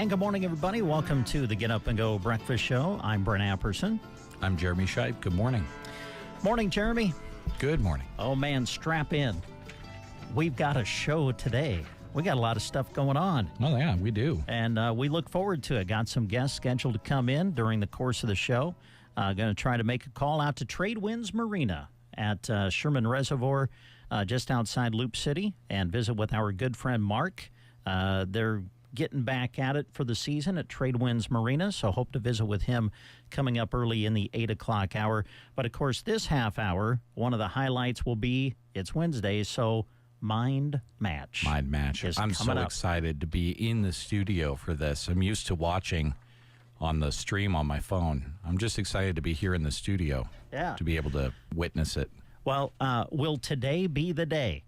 And good morning, everybody. Welcome to the Get Up and Go Breakfast Show. I'm Brent Apperson. I'm Jeremy Scheib. Good morning. Morning, Jeremy. Good morning. Oh, man, strap in. We've got a show today. We got a lot of stuff going on. Oh, yeah, we do. And we look forward to it. Got some guests scheduled to come in during the course of the show. Going to try to make a call out to Trade Winds Marina at Sherman Reservoir just outside Loop City and visit with our good friend Mark. They're getting back at it for the season at Trade Winds Marina, so hope to visit with him coming up early in the 8 o'clock hour. But, of course, this half hour, one of the highlights will be it's Wednesday, so Mind Match. Mind Match. I'm so excited to be in the studio for this. I'm used to watching on the stream on my phone. I'm just excited to be here in the studio to be able to witness it. Well, will today be the day?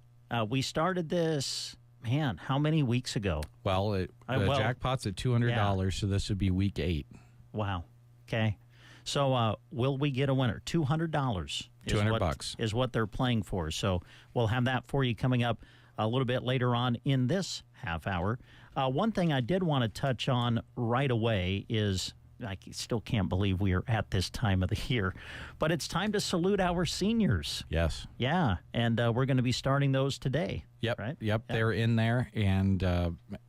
We started this... Man, how many weeks ago? Well, jackpot's at $200, so this would be week 8. Wow. Okay. So will we get a winner? $200. $200 is what they're playing for. So we'll have that for you coming up a little bit later on in this half hour. One thing I did want to touch on right away is I still can't believe we are at this time of the year, but it's time to salute our seniors. Yes. Yeah, and we're going to be starting those today. Yep. Right? Yep. They're in there, and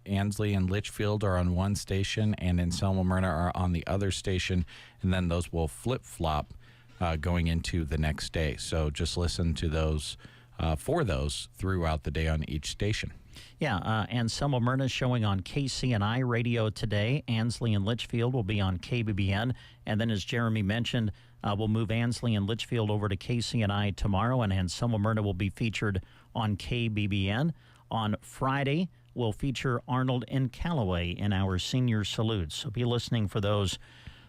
Ansley and Litchfield are on one station, and in Selma Myrna are on the other station, and then those will flip-flop going into the next day. So just listen to those for those throughout the day on each station. Yeah, and Selma Myrna showing on KCNI radio today. Ansley and Litchfield will be on KBBN. And then, as Jeremy mentioned, we'll move Ansley and Litchfield over to KCNI tomorrow, and Selma Myrna will be featured on KBBN. On Friday, we'll feature Arnold and Callaway in our senior salutes. So be listening for those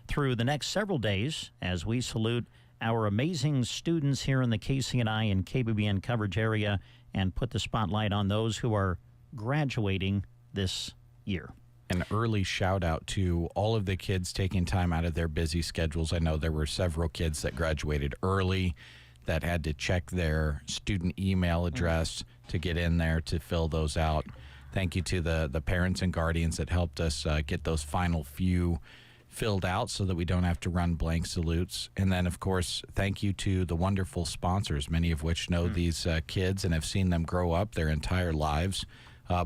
through the next several days as we salute our amazing students here in the KCNI and KBBN coverage area and put the spotlight on those who are graduating this year. An early shout out to all of the kids taking time out of their busy schedules. I know there were several kids that graduated early that had to check their student email address to get in there to fill those out. Thank you to the parents and guardians that helped us get those final few filled out so that we don't have to run blank salutes. And then, of course, thank you to the wonderful sponsors, many of which know these kids and have seen them grow up their entire lives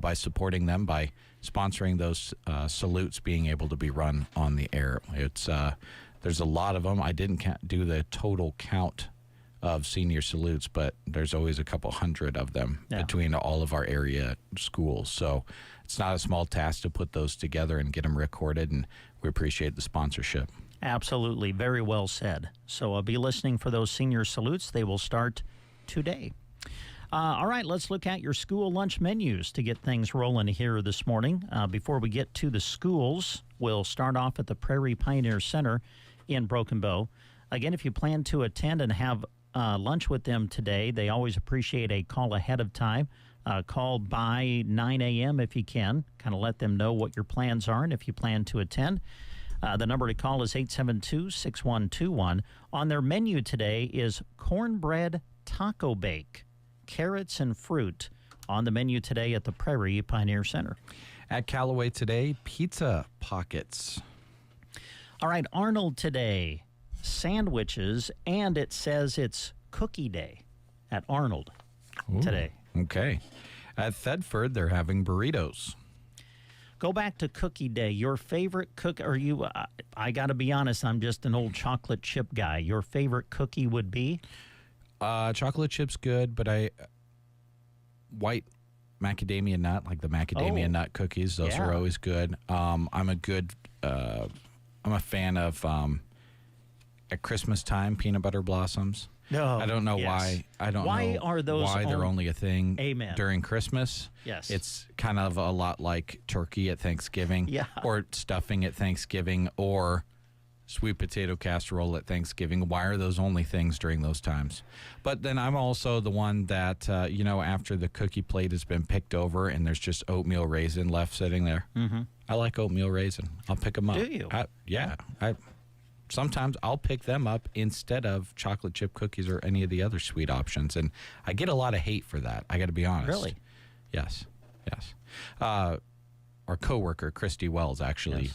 by supporting them, by sponsoring those salutes being able to be run on the air. It's there's a lot of them. I didn't do the total count of senior salutes, but there's always a couple hundred of them between all of our area schools. So it's not a small task to put those together and get them recorded, and we appreciate the sponsorship. Absolutely. Very well said. So I'll be listening for those senior salutes. They will start today. All right, let's look at your school lunch menus to get things rolling here this morning. Before we get to the schools, we'll start off at the Prairie Pioneer Center in Broken Bow. Again, if you plan to attend and have lunch with them today, they always appreciate a call ahead of time. Call by 9 a.m. if you can. Kind of let them know what your plans are and if you plan to attend. The number to call is 872-6121. On their menu today is cornbread taco bake, carrots and fruit on the menu today at the Prairie Pioneer Center. At Callaway today, pizza pockets. All right, Arnold today, sandwiches, and it says it's cookie day at Arnold today. Okay. At Thedford, they're having burritos. Go back to cookie day. Your favorite cookie, or you, I got to be honest, I'm just an old chocolate chip guy. Your favorite cookie would be? Chocolate chip's good, but white macadamia nut, like the macadamia nut cookies, those are always good. I'm a fan of at Christmas time peanut butter blossoms. No, I don't know why. I don't know why they're only a thing during Christmas. Yes. It's kind of a lot like turkey at Thanksgiving or stuffing at Thanksgiving or sweet potato casserole at Thanksgiving. Why are those only things during those times? But then I'm also the one that, after the cookie plate has been picked over and there's just oatmeal raisin left sitting there. Mm-hmm. I like oatmeal raisin. I'll pick them up. Do you? Sometimes I'll pick them up instead of chocolate chip cookies or any of the other sweet options. And I get a lot of hate for that. I got to be honest. Really? Yes. our coworker, Christy Wells, actually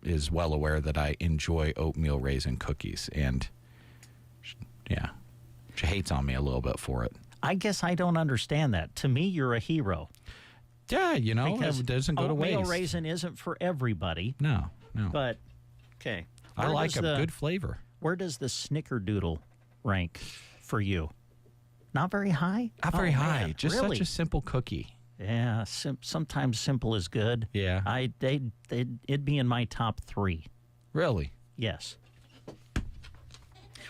is well aware that I enjoy oatmeal raisin cookies. And, she hates on me a little bit for it. I guess I don't understand that. To me, you're a hero. Yeah, Because it doesn't go to waste. Oatmeal raisin isn't for everybody. No. But, okay. I like a good flavor. Where does the snickerdoodle rank for you? Not very high? Not very high. Man, Just really? such a simple cookie. Yeah, sometimes simple is good. Yeah. It'd be in my top 3. Really? Yes.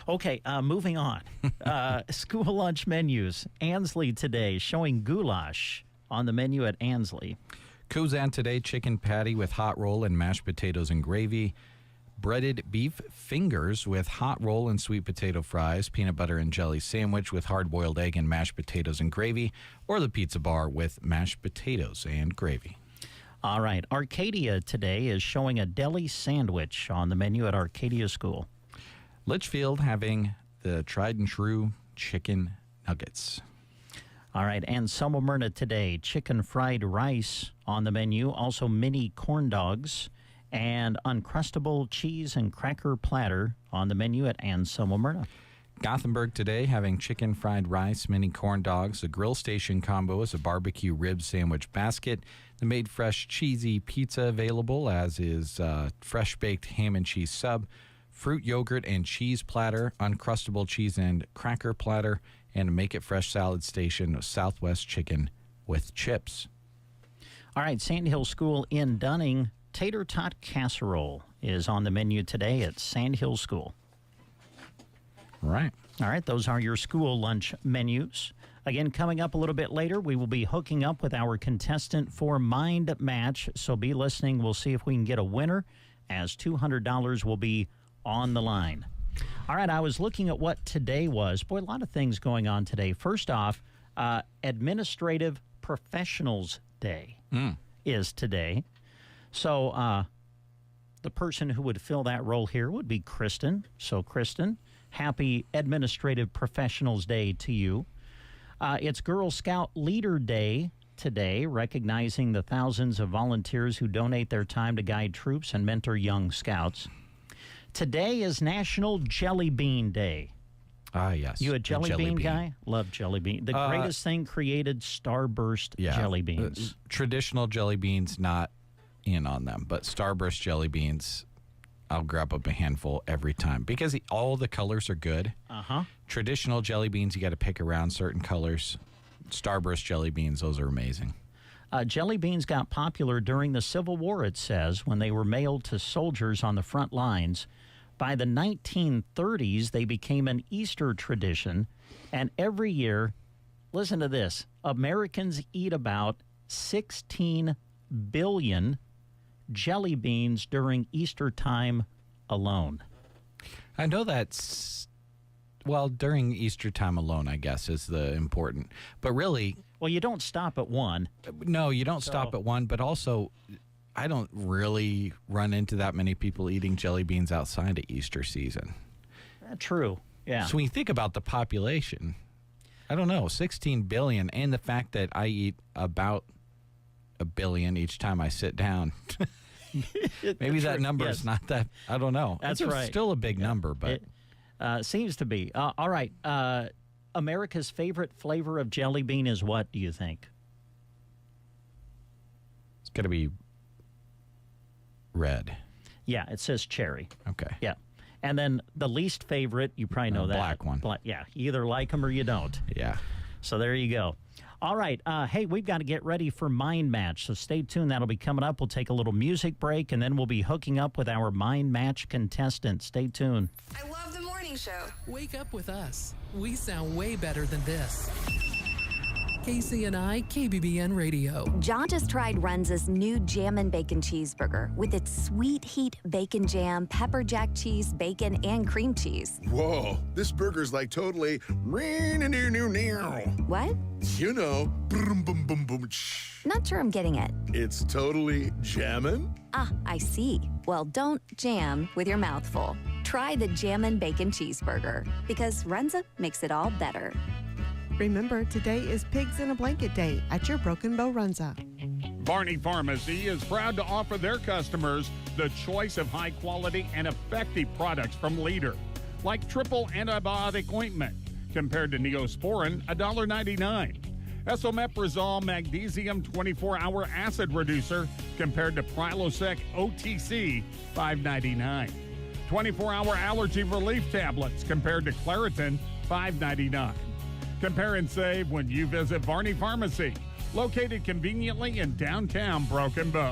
Okay, moving on. School lunch menus. Ansley today showing goulash on the menu at Ansley. Kuzan today, chicken patty with hot roll and mashed potatoes and gravy. Breaded beef fingers with hot roll and sweet potato fries. Peanut butter and jelly sandwich with hard-boiled egg and mashed potatoes and gravy. Or the pizza bar with mashed potatoes and gravy. All right. Arcadia today is showing a deli sandwich on the menu at Arcadia School. Litchfield having the tried and true chicken nuggets. All right. And Selma Myrna today, chicken fried rice on the menu. Also mini corn dogs and Uncrustable cheese and cracker platter on the menu at Selma Myrna. Gothenburg today having chicken fried rice, mini corn dogs. The grill station combo is a barbecue rib sandwich basket. The made fresh cheesy pizza available, as is fresh baked ham and cheese sub. Fruit yogurt and cheese platter, Uncrustable cheese and cracker platter, and a Make It Fresh salad station, Southwest chicken with chips. All right, Sandhill School in Dunning, tater tot casserole is on the menu today at Sandhill School. Right. All right, those are your school lunch menus. Again, coming up a little bit later, we will be hooking up with our contestant for Mind Match, so be listening. We'll see if we can get a winner, as $200 will be on the line. All right, I was looking at what today was. Boy, a lot of things going on today. First off, Administrative Professionals Day is today. So the person who would fill that role here would be Kristen. So, Kristen, happy Administrative Professionals Day to you. It's Girl Scout Leader Day today, recognizing the thousands of volunteers who donate their time to guide troops and mentor young scouts. Today is National Jelly Bean Day. Ah, yes. You a jelly bean guy? Love jelly bean. The greatest thing created, Starburst jelly beans. Traditional jelly beans, not in on them, but Starburst jelly beans, I'll grab up a handful every time because all the colors are good. Traditional jelly beans, you got to pick around certain colors. Starburst jelly beans, those are amazing. Jelly beans got popular during the Civil War, it says, when they were mailed to soldiers on the front lines. By the 1930s, they became an Easter tradition, and every year, listen to this, Americans eat about 16 billion jelly beans during Easter time alone. I know that's, well, during Easter time alone, I guess, is the important. But really... Well, you don't stop at one. No, you don't stop at one, but also... I don't really run into that many people eating jelly beans outside of Easter season. True, yeah. So when you think about the population, I don't know, 16 billion, and the fact that I eat about a billion each time I sit down. Maybe that number is not that, I don't know. That's it's right. Still a big number, but. It seems to be. All right. America's favorite flavor of jelly bean is what, do you think? It's going to be red. Yeah, it says cherry. Okay. Yeah. And then the least favorite, you probably know that. Black one. Yeah, you either like them or you don't. Yeah. So there you go. All right. Hey, we've got to get ready for Mind Match, so stay tuned. That'll be coming up. We'll take a little music break, and then we'll be hooking up with our Mind Match contestant. Stay tuned. I love the morning show. Wake up with us. We sound way better than this. KCNI KBBN Radio. John just tried Runza's new Jammin' Bacon Cheeseburger with its sweet heat bacon jam, pepper jack cheese, bacon, and cream cheese. Whoa, this burger's like totally What? you know, boom, boom, boom, boom. Not sure I'm getting it. It's totally jammin'. Ah, I see. Well, don't jam with your mouth full. Try the Jammin' Bacon Cheeseburger because Runza makes it all better. Remember, today is Pigs in a Blanket Day at your Broken Bow Runza. Barney Pharmacy is proud to offer their customers the choice of high-quality and effective products from Leader, like triple antibiotic ointment, compared to Neosporin, $1.99. Esomeprazole Magnesium 24-hour acid reducer, compared to Prilosec OTC, $5.99. 24-hour allergy relief tablets, compared to Claritin, $5.99. Compare and save when you visit Barney Pharmacy, located conveniently in downtown Broken Bow.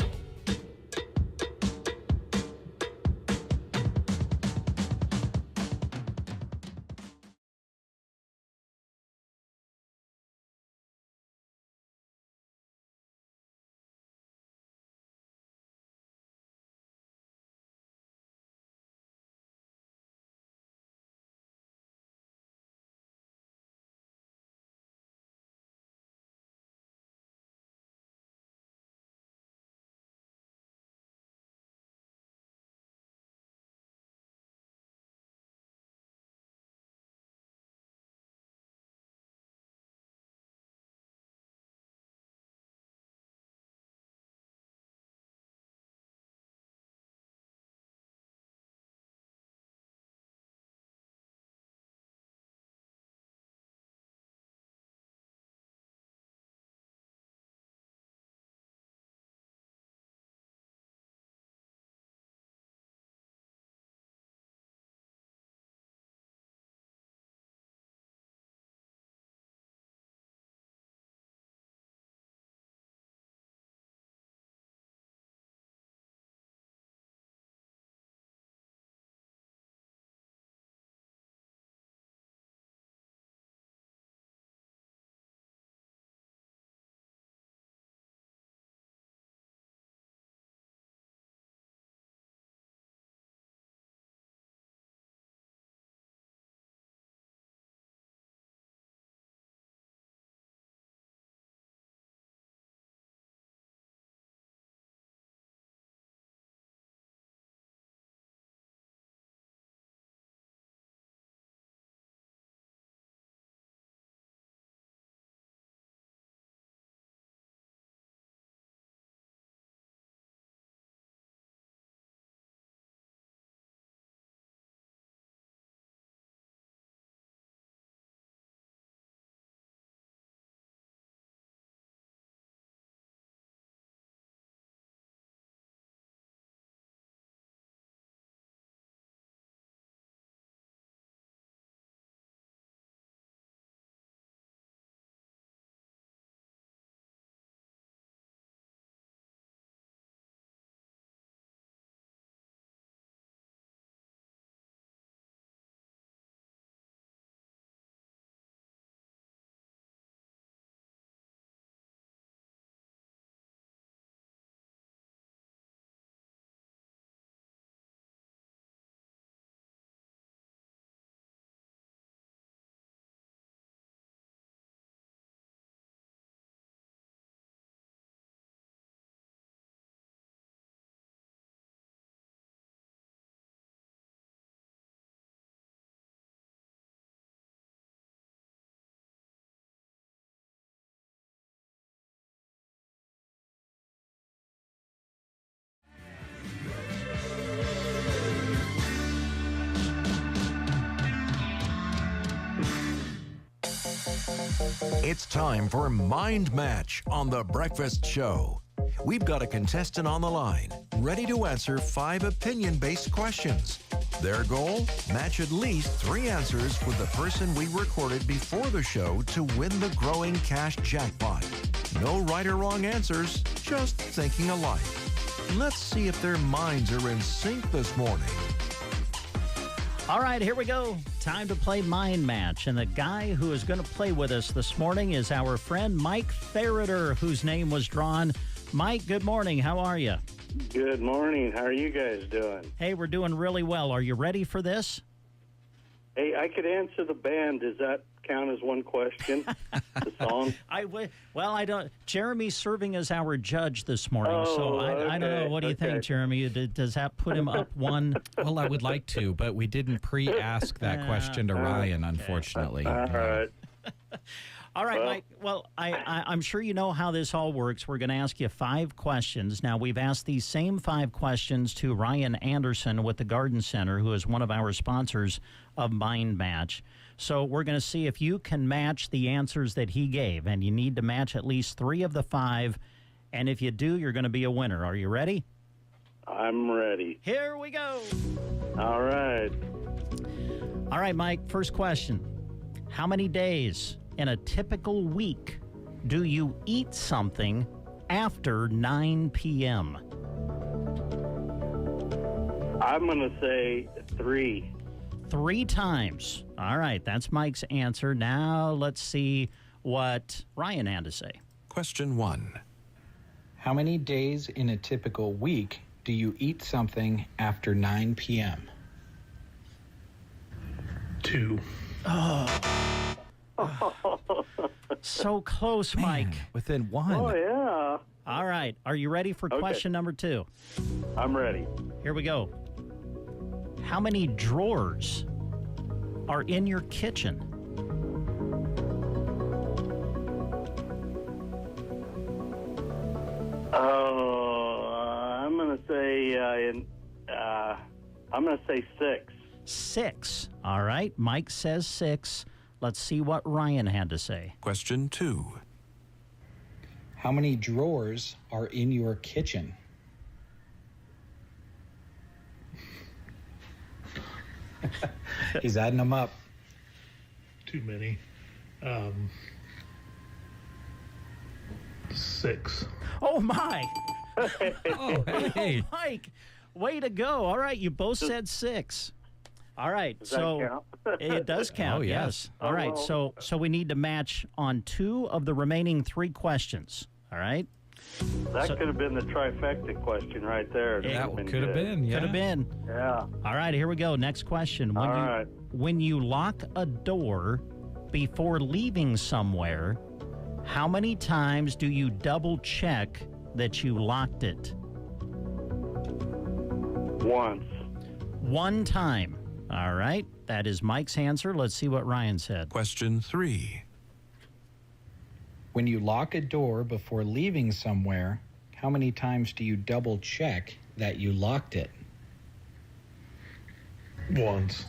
It's time for Mind Match on The Breakfast Show. We've got a contestant on the line, ready to answer 5 opinion-based questions. Their goal? Match at least 3 answers with the person we recorded before the show to win the growing cash jackpot. No right or wrong answers, just thinking alike. Let's see if their minds are in sync this morning. All right, here we go. Time to play Mind Match. And the guy who is going to play with us this morning is our friend Mike Ferreter, whose name was drawn. Mike, good morning. How are you? Good morning. How are you guys doing? Hey, we're doing really well. Are you ready for this? Hey, I could answer the band. Does that count as one question? The song? Well, I don't. Jeremy's serving as our judge this morning, so I don't know. What do you think, Jeremy? Does that put him up one? Well, I would like to, but we didn't pre-ask that question to Ryan, unfortunately. All right. All right, Mike. Well, I'm sure you know how this all works. We're going to ask you 5 questions. Now, we've asked these same 5 questions to Ryan Anderson with the Garden Center, who is one of our sponsors of Mind Match. So we're going to see if you can match the answers that he gave, and you need to match at least 3 of the 5. And if you do, you're going to be a winner. Are you ready? I'm ready. Here we go. All right. All right, Mike, first question. How many days in a typical week do you eat something after 9 p.m.? I'm going to say 3. 3 times. All right, that's Mike's answer. Now let's see what Ryan had to say. Question 1. How many days in a typical week do you eat something after 9 p.m.? 2. So close, Mike. Man, within 1. Oh, yeah. All right, are you ready for question number 2? I'm ready. Here we go. How many drawers are in your kitchen? I'm going to say I'm going to say 6. 6. All right, Mike says 6. Let's see what Ryan had to say. Question 2. How many drawers are in your kitchen? He's adding them up. Too many. 6. Oh, my. Oh, hey. Mike, way to go. All right, you both said 6. All right, Does so that count? it does count, Oh, yes. yes. All right, well. so we need to match on 2 of the remaining 3 questions. All right? That could have been the trifecta question right there. That could have been, yeah. Could have been. Yeah. All right, here we go. Next question. All right. When you lock a door before leaving somewhere, how many times do you double check that you locked it? Once. 1 time. All right, that is Mike's answer. Let's see what Ryan said. Question 3. When you lock a door before leaving somewhere, how many times do you double check that you locked it? Once.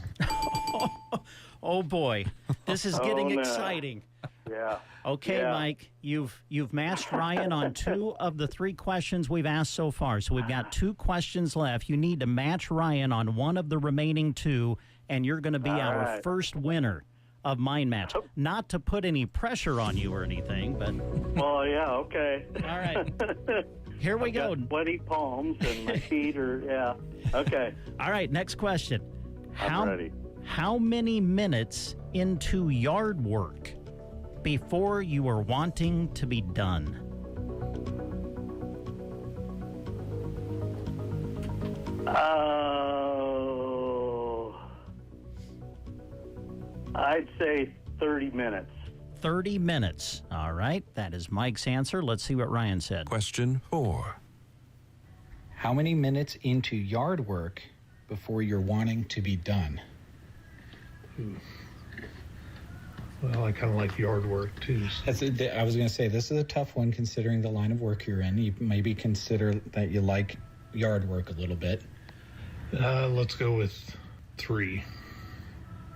Oh boy, this is getting no. exciting. Yeah. Okay, Yeah. Mike, you've matched Ryan on 2 of the 3 questions we've asked so far. So we've got 2 questions left. You need to match Ryan on 1 of the remaining 2, and you're going to be our right. first winner of Mind Match. Not to put any pressure on you or anything, but Well, yeah, okay. all right. Here we go. Got sweaty palms and my feet are, yeah. Okay. All right, next question. I'm ready. How many minutes into yard work before you are wanting to be done? I'd say 30 minutes. 30 minutes. All right, that is Mike's answer. Let's see what Ryan said. Question 4. How many minutes into yard work before you're wanting to be done? Well, I kind of like yard work too. So. I was going to say, this is a tough one considering the line of work you're in. You maybe consider that you like yard work a little bit. Let's go with 3.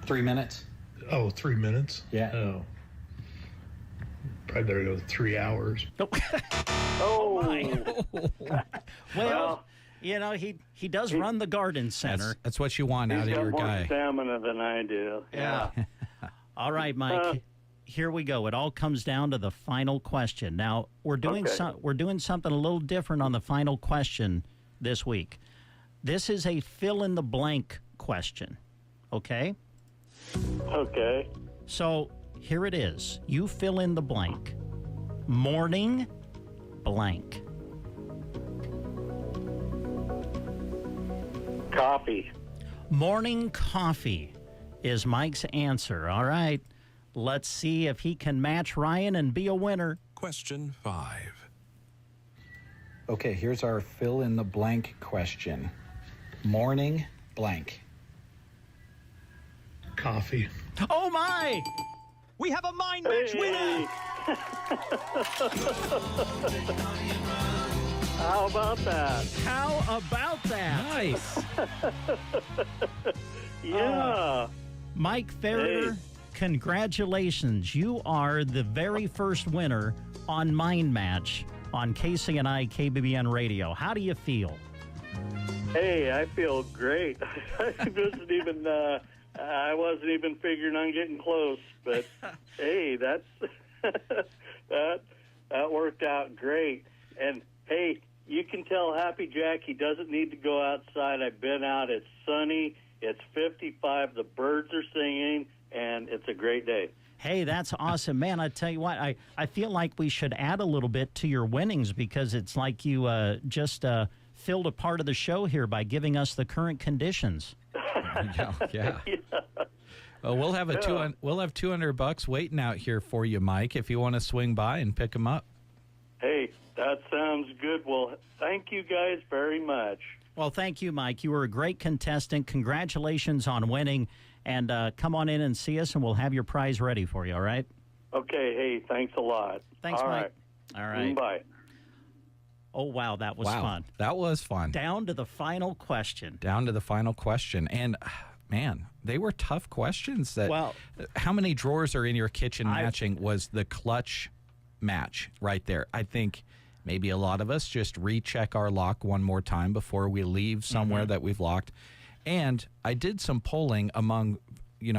3 minutes? Oh, 3 minutes? Yeah. Oh. Probably better go with 3 hours. Oh, Well, you know, he does run the garden center. That's what you want out he's of got your more guy. stamina than I do. Yeah. All right, Mike. Here we go. It all comes down to the final question. Now, we're doing something a little different on the final question this week. This is a fill in the blank question. Okay? Okay. So, here it is. You fill in the blank. Morning blank. Coffee. Morning coffee is Mike's answer. All right. Let's see if he can match Ryan and be a winner. Question 5. Okay, here's our fill in the blank question. Morning blank. Coffee. Oh, my! We have a mind match winner. How about that? How about that? Nice. Yeah. Mike Ferreter, congratulations. You are the very first winner on Mind Match on KCNI KBBN Radio. How do you feel? Hey, I feel great. I wasn't even figuring on getting close, but hey, that worked out great. And hey, you can tell Happy Jack he doesn't need to go outside. I've been out. It's sunny. It's 55. The birds are singing, and it's a great day. Hey, that's awesome, man. I tell you what, I feel like we should add a little bit to your winnings because it's like you just filled a part of the show here by giving us the current conditions. Yeah. We'll have $200 waiting out here for you, Mike, if you want to swing by and pick them up. Hey, that sounds good. Well, thank you guys very much. Well, thank you, Mike. You were a great contestant. Congratulations on winning. And come on in and see us, and we'll have your prize ready for you, all right? Okay, hey, thanks a lot. Thanks, all Mike. Right. All right. Bye. Oh, wow, that was fun. That was fun. Down to the final question. And, man, they were tough questions. How many drawers are in your kitchen matching was the clutch match right there. I think maybe a lot of us just recheck our lock one more time before we leave somewhere that we've locked. And I did some polling among,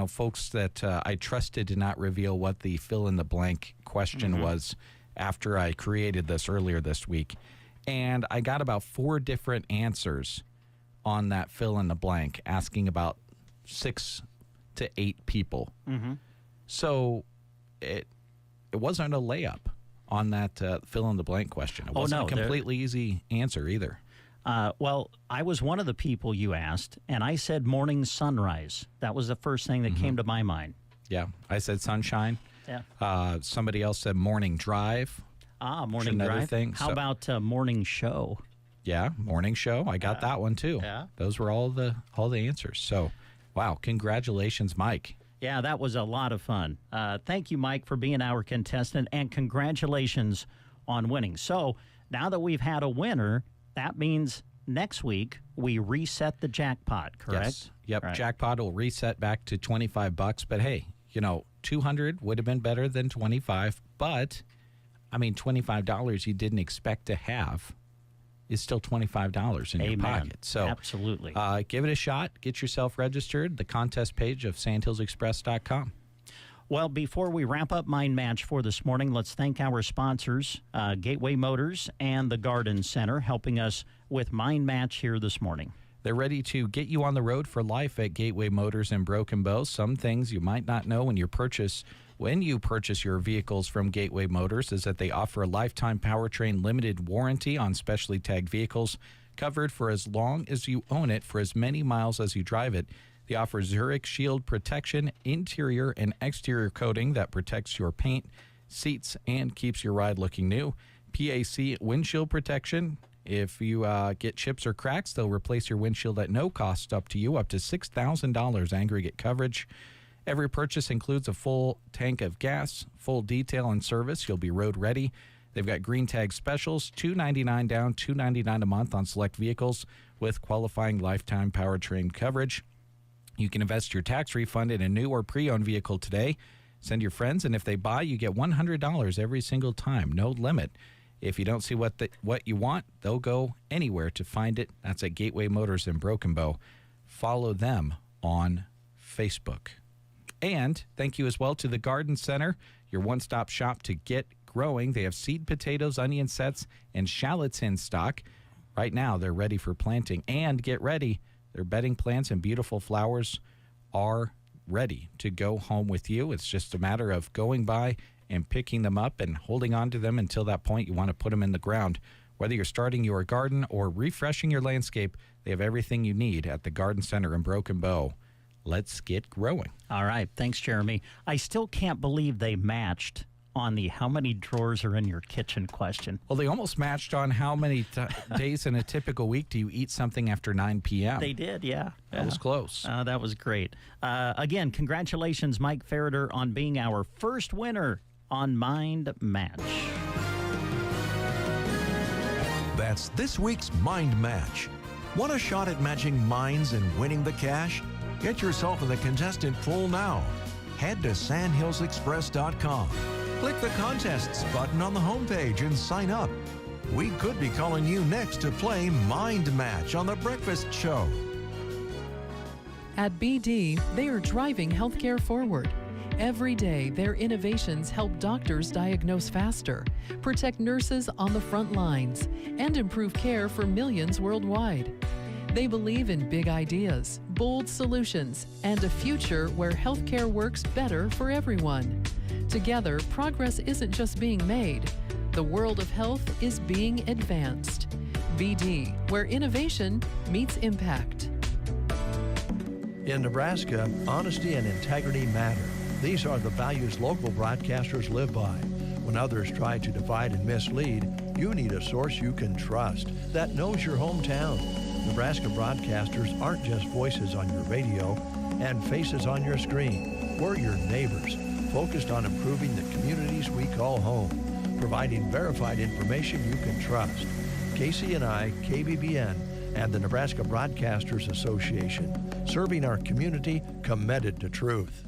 folks that I trusted to not reveal what the fill-in-the-blank question was after I created this earlier this week. And I got about 4 different answers on that fill-in-the-blank, asking about 6 to 8 people. So it wasn't a layup on that fill-in-the-blank question. It wasn't a completely easy answer either. Well, I was one of the people you asked, and I said morning sunrise. That was the first thing that came to my mind. Yeah, I said sunshine. Yeah. Somebody else said morning drive. Morning drive. Thing. How about morning show? Yeah, morning show. I got that one too. Yeah. Those were all the answers. So, wow, congratulations, Mike. Yeah, that was a lot of fun. Thank you, Mike, for being our contestant, and congratulations on winning. So now that we've had a winner, that means next week we reset the jackpot, correct? Yes. Yep. Right. Jackpot will reset back to $25. But hey, 200 would have been better than 25. But I mean, $25 you didn't expect to have is still $25 in your pocket. So absolutely, give it a shot. Get yourself registered. The contest page of sandhillsexpress.com. Well, before we wrap up Mind Match for this morning, let's thank our sponsors, Gateway Motors and the Garden Center, helping us with Mind Match here this morning. They're ready to get you on the road for life at Gateway Motors in Broken Bow. Some things you might not know when you purchase your vehicles from Gateway Motors is that they offer a lifetime powertrain limited warranty on specially tagged vehicles, covered for as long as you own it for as many miles as you drive it. They offer Zurich Shield protection, interior and exterior coating that protects your paint, seats, and keeps your ride looking new. PAC windshield protection. If you get chips or cracks, they'll replace your windshield at no cost up to $6,000 aggregate coverage. Every purchase includes a full tank of gas, full detail and service. You'll be road ready. They've got green tag specials, $299 down, $299 a month on select vehicles with qualifying lifetime powertrain coverage. You can invest your tax refund in a new or pre-owned vehicle today. Send your friends, and if they buy, you get $100 every single time. No limit. If you don't see what you want, they'll go anywhere to find it. That's at Gateway Motors in Broken Bow. Follow them on Facebook. And thank you as well to the Garden Center, your one-stop shop to get growing. They have seed potatoes, onion sets, and shallots in stock. Right now, they're ready for planting. And get ready, their bedding plants and beautiful flowers are ready to go home with you. It's just a matter of going by and picking them up and holding on to them until that point you want to put them in the ground. Whether you're starting your garden or refreshing your landscape, they have everything you need at the Garden Center in Broken Bow. Let's get growing. All right. Thanks, Jeremy. I still can't believe they matched on the how many drawers are in your kitchen question. Well, they almost matched on how many days in a typical week do you eat something after 9 p.m. They did, yeah. That was close. That was great. Again, congratulations, Mike Ferreter, on being our first winner on Mind Match. That's this week's Mind Match. Want a shot at matching minds and winning the cash? Get yourself in the contestant pool now. Head to sandhillsexpress.com. Click the contests button on the homepage and sign up. We could be calling you next to play Mind Match on The Breakfast Show. At BD, they are driving healthcare forward. Every day, their innovations help doctors diagnose faster, protect nurses on the front lines, and improve care for millions worldwide. They believe in big ideas, bold solutions, and a future where healthcare works better for everyone. Together, progress isn't just being made. The world of health is being advanced. BD, where innovation meets impact. In Nebraska, honesty and integrity matter. These are the values local broadcasters live by. When others try to divide and mislead, you need a source you can trust that knows your hometown. Nebraska broadcasters aren't just voices on your radio and faces on your screen. We're your neighbors, focused on improving the communities we call home, providing verified information you can trust. KCNI, KBBN, and the Nebraska Broadcasters Association, serving our community, committed to truth.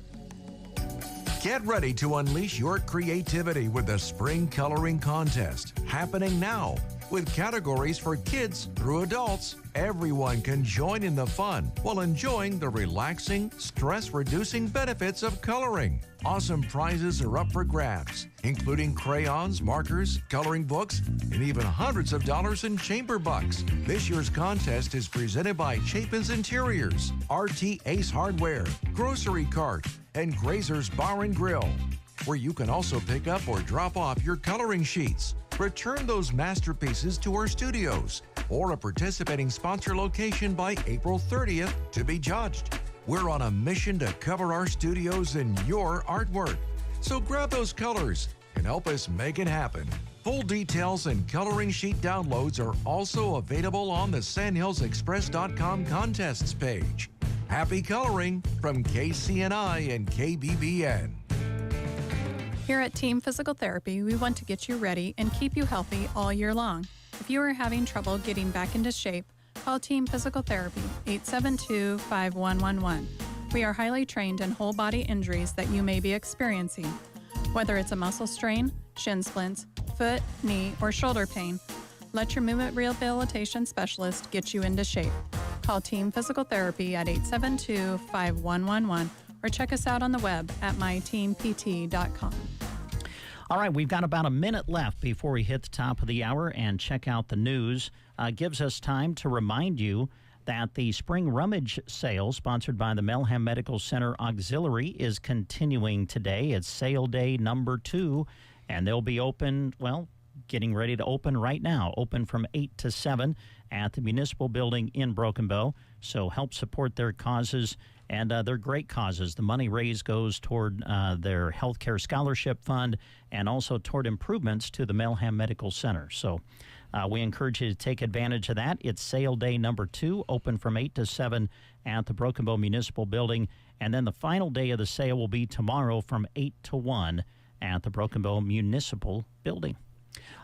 Get ready to unleash your creativity with the Spring Coloring Contest, happening now. With categories for kids through adults, everyone can join in the fun while enjoying the relaxing, stress-reducing benefits of coloring. Awesome prizes are up for grabs, including crayons, markers, coloring books, and even hundreds of dollars in chamber bucks. This year's contest is presented by Chapin's Interiors, RT Ace Hardware, Grocery Cart, and Grazer's Bar and Grill, where you can also pick up or drop off your coloring sheets. Return those masterpieces to our studios or a participating sponsor location by April 30th to be judged. We're on a mission to cover our studios in your artwork. So grab those colors and help us make it happen. Full details and coloring sheet downloads are also available on the sandhillsexpress.com contests page. Happy coloring from KCNI and KBBN. Here at Team Physical Therapy, we want to get you ready and keep you healthy all year long. If you are having trouble getting back into shape, call Team Physical Therapy, 872-5111. We are highly trained in whole body injuries that you may be experiencing. Whether it's a muscle strain, shin splints, foot, knee, or shoulder pain, let your movement rehabilitation specialist get you into shape. Call Team Physical Therapy at 872-5111 or check us out on the web at myteampt.com. All right, we've got about a minute left before we hit the top of the hour and check out the news. Gives us time to remind you that the Spring Rummage Sale, sponsored by the Melham Medical Center Auxiliary, is continuing today. It's sale day number 2, and they'll be open, well, getting ready to open right now, open from 8 to 7 at the Municipal Building in Broken Bow. So help support their causes, and they're great causes. The money raised goes toward their healthcare scholarship fund and also toward improvements to the Melham Medical Center. So we encourage you to take advantage of that. It's sale day number 2, open from 8 to 7 at the Broken Bow Municipal Building. And then the final day of the sale will be tomorrow from 8 to 1 at the Broken Bow Municipal Building.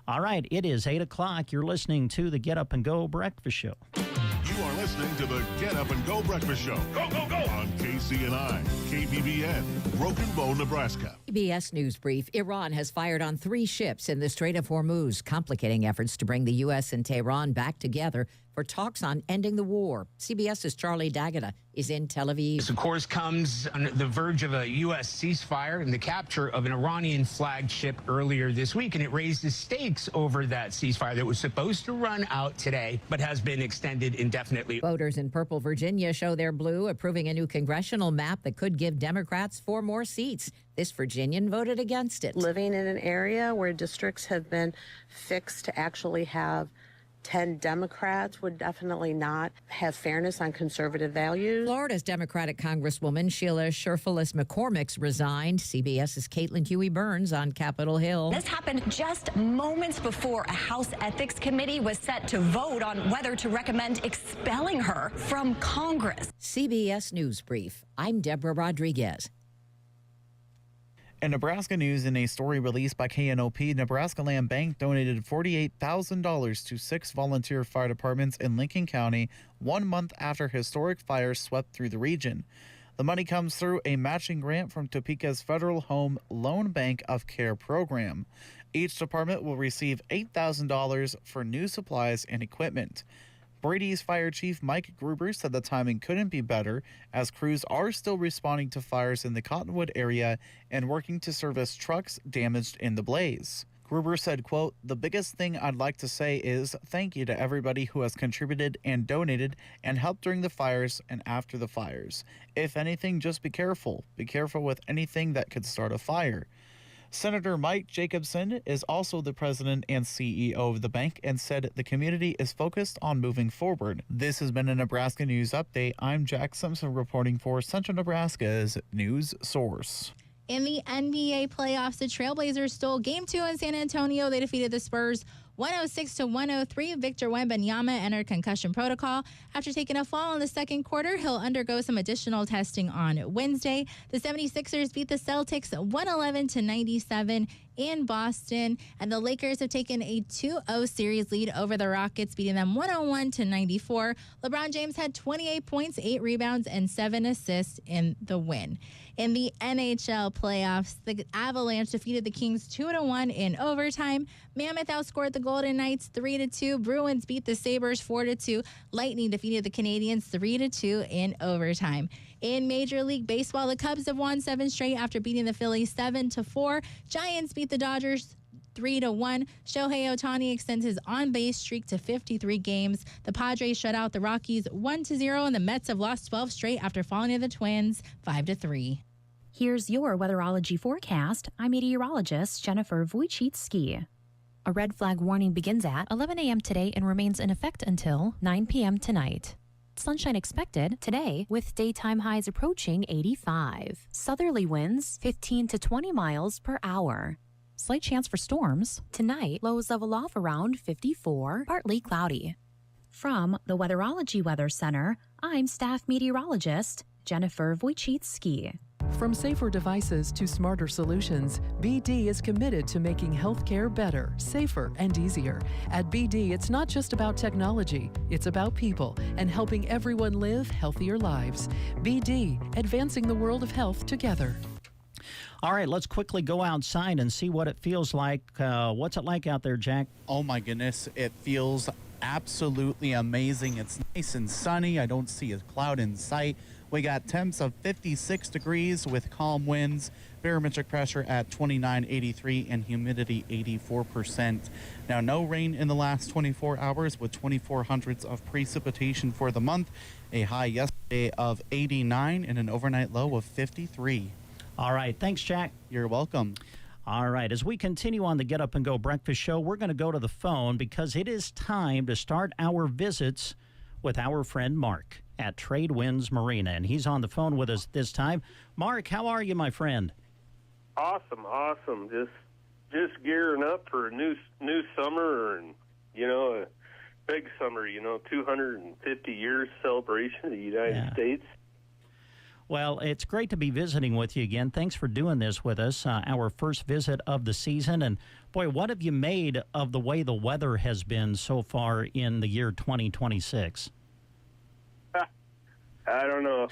All right, it is 8 o'clock. You're listening to the Get Up and Go Breakfast Show. You are listening to the Get Up and Go Breakfast Show. Go, go, go! On KCNI, KBBN, Broken Bow, Nebraska. CBS News Brief. Iran has fired on 3 ships in the Strait of Hormuz, complicating efforts to bring the U.S. and Tehran back together for talks on ending the war. CBS's Charlie D'Agata is in Tel Aviv. This, of course, comes on the verge of a U.S. ceasefire and the capture of an Iranian-flagged ship earlier this week, and it raised the stakes over that ceasefire that was supposed to run out today, but has been extended indefinitely. Voters in purple Virginia show their blue, approving a new congressional map that could give Democrats 4 more seats. This Virginian voted against it. Living in an area where districts have been fixed to actually have 10 Democrats would definitely not have fairness on conservative values. Florida's Democratic Congresswoman Sheila Sherfilis McCormick's resigned. CBS's Caitlin Huey-Burns on Capitol Hill. This happened just moments before a House Ethics Committee was set to vote on whether to recommend expelling her from Congress. CBS News Brief. I'm Deborah Rodriguez. In Nebraska news, in a story released by KNOP, Nebraska Land Bank donated $48,000 to 6 volunteer fire departments in Lincoln County 1 month after historic fires swept through the region. The money comes through a matching grant from Topeka's Federal Home Loan Bank of Care program. Each department will receive $8,000 for new supplies and equipment. Brady's Fire Chief Mike Gruber said the timing couldn't be better, as crews are still responding to fires in the Cottonwood area and working to service trucks damaged in the blaze. Gruber said, quote, "The biggest thing I'd like to say is thank you to everybody who has contributed and donated and helped during the fires and after the fires. If anything, just be careful. Be careful with anything that could start a fire." Senator Mike Jacobson is also the president and CEO of the bank and said the community is focused on moving forward. This has been a Nebraska News Update. I'm Jack Simpson reporting for Central Nebraska's News Source. In the NBA playoffs, the Trailblazers stole Game 2 in San Antonio. They defeated the Spurs 106-103. Victor Wembanyama entered concussion protocol. After taking a fall in the second quarter, he'll undergo some additional testing on Wednesday. The 76ers beat the Celtics 111-97 in Boston, and the Lakers have taken a 2-0 series lead over the Rockets, beating them 101-94. LeBron James had 28 points, 8 rebounds, and 7 assists in the win. In the NHL playoffs, the Avalanche defeated the Kings 2-1 in overtime. Mammoth outscored the Golden Knights 3-2. Bruins beat the Sabres 4-2. Lightning defeated the Canadiens 3-2 in overtime. In Major League Baseball, the Cubs have won 7 straight after beating the Phillies 7-4. Giants beat the Dodgers 3-1. Shohei Ohtani extends his on-base streak to 53 games. The Padres shut out the Rockies 1-0, and the Mets have lost 12 straight after falling to the Twins 5-3. Here's your weatherology forecast. I'm meteorologist Jennifer Wojcicki. A red flag warning begins at 11 a.m. today and remains in effect until 9 p.m. tonight. Sunshine expected today with daytime highs approaching 85. Southerly winds 15 to 20 miles per hour. Slight chance for storms. Tonight, lows level off around 54, partly cloudy. From the Weatherology Weather Center, I'm staff meteorologist Jennifer Wojcicki. From safer devices to smarter solutions, BD is committed to making healthcare better, safer, and easier. At BD, it's not just about technology, it's about people and helping everyone live healthier lives. BD, advancing the world of health together. All right, let's quickly go outside and see what it feels like. What's it like out there, Jack? Oh my goodness, it feels absolutely amazing. It's nice and sunny. I don't see a cloud in sight. We got temps of 56 degrees with calm winds, barometric pressure at 29.83 and humidity 84%. Now, no rain in the last 24 hours with 24 hundredths of precipitation for the month. A high yesterday of 89 and an overnight low of 53. All right. Thanks, Jack. You're welcome. All right. As we continue on the Get Up and Go Breakfast Show, we're going to go to the phone because it is time to start our visits with our friend Mark at Tradewinds Marina, and he's on the phone with us this time. Mark, how are you, my friend? Awesome. Just gearing up for a new summer, and a big summer. 250 years celebration of the United States. Well, it's great to be visiting with you again. Thanks for doing this with us, our first visit of the season. And, boy, what have you made of the way the weather has been so far in the year 2026? I don't know.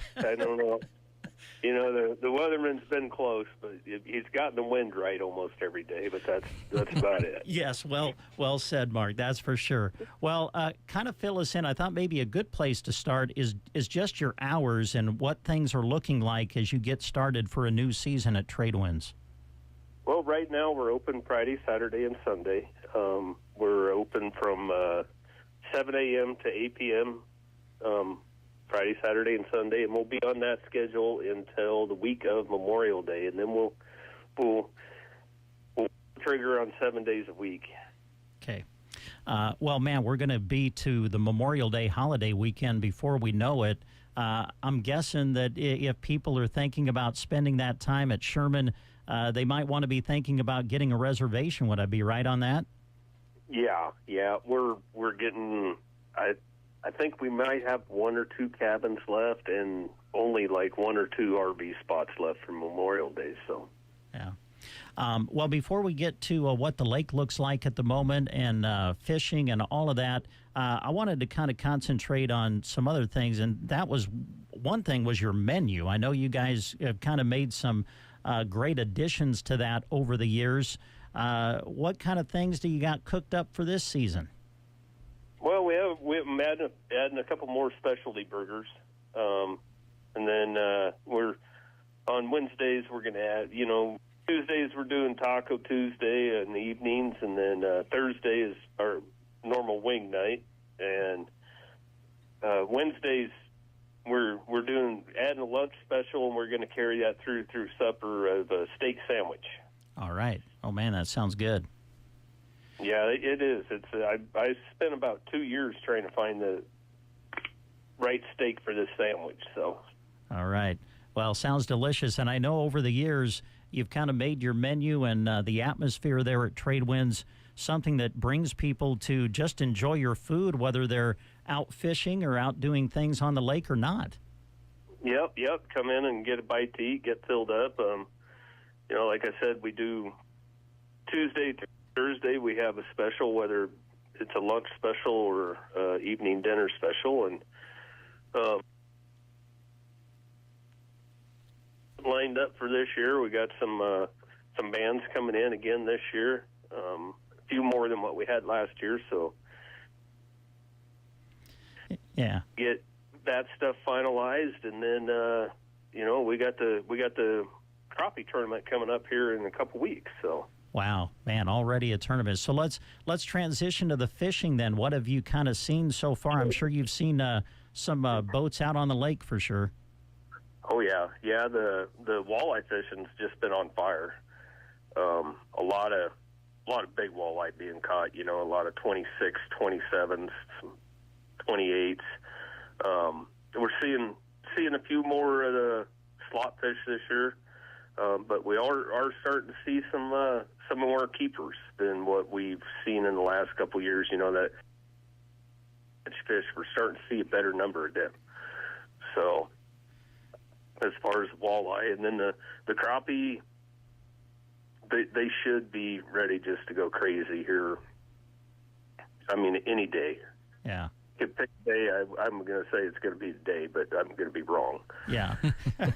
The weatherman's been close, but he's gotten the wind right almost every day, but that's about it. Yes, well said, Mark. That's for sure. Well, kind of fill us in. I thought maybe a good place to start is just your hours and what things are looking like as you get started for a new season at Tradewinds. Well, right now we're open Friday, Saturday, and Sunday. We're open from 7 a.m. to 8 p.m. Friday, Saturday, and Sunday, and we'll be on that schedule until the week of Memorial Day, and then we'll trigger on 7 days a week. Okay. Well, man, we're going to be to the Memorial Day holiday weekend before we know it. I'm guessing that if people are thinking about spending that time at Sherman, they might want to be thinking about getting a reservation. Would I be right on that? Yeah. We're getting. I think we might have 1 or 2 cabins left, and only like 1 or 2 RV spots left for Memorial Day. So. Yeah. Well, before we get to what the lake looks like at the moment and fishing and all of that, I wanted to kind of concentrate on some other things, and that was one thing was your menu. I know you guys have kind of made some great additions to that over the years. What kind of things do you got cooked up for this season? Well, we have adding a couple more specialty burgers, and then we're on Wednesdays we're going to add, Tuesdays we're doing Taco Tuesday in the evenings, and then Thursday is our normal wing night, and Wednesdays we're adding a lunch special, and we're going to carry that through supper of a steak sandwich. All right. Oh man, that sounds good. Yeah, it is. It's I spent about 2 years trying to find the right steak for this sandwich. So. All right. Well, sounds delicious, and I know over the years you've kind of made your menu and the atmosphere there at Tradewinds something that brings people to just enjoy your food, whether they're out fishing or out doing things on the lake or not. Yep. Come in and get a bite to eat, get filled up. Like I said, we do Tuesday to Thursday. We have a special, whether it's a lunch special or evening dinner special, and lined up for this year. We got some bands coming in again this year. A few more than what we had last year, so yeah, get that stuff finalized, and then we got the crappie tournament coming up here in a couple weeks. So wow, man, already a tournament. So let's transition to the fishing then. What have you kind of seen so far? I'm sure you've seen some boats out on the lake for sure. Oh yeah. The walleye fishing's just been on fire. A lot of big walleye being caught. A lot of 26, 27s, some 28s. We're seeing a few more of the slot fish this year, but we are starting to see some more keepers than what we've seen in the last couple of years. That fish, we're starting to see a better number of them. So. As far as walleye, and then the crappie, they should be ready just to go crazy here. I mean, any day. Yeah. You could pick a day. I'm going to say it's going to be today, but I'm going to be wrong. Yeah. It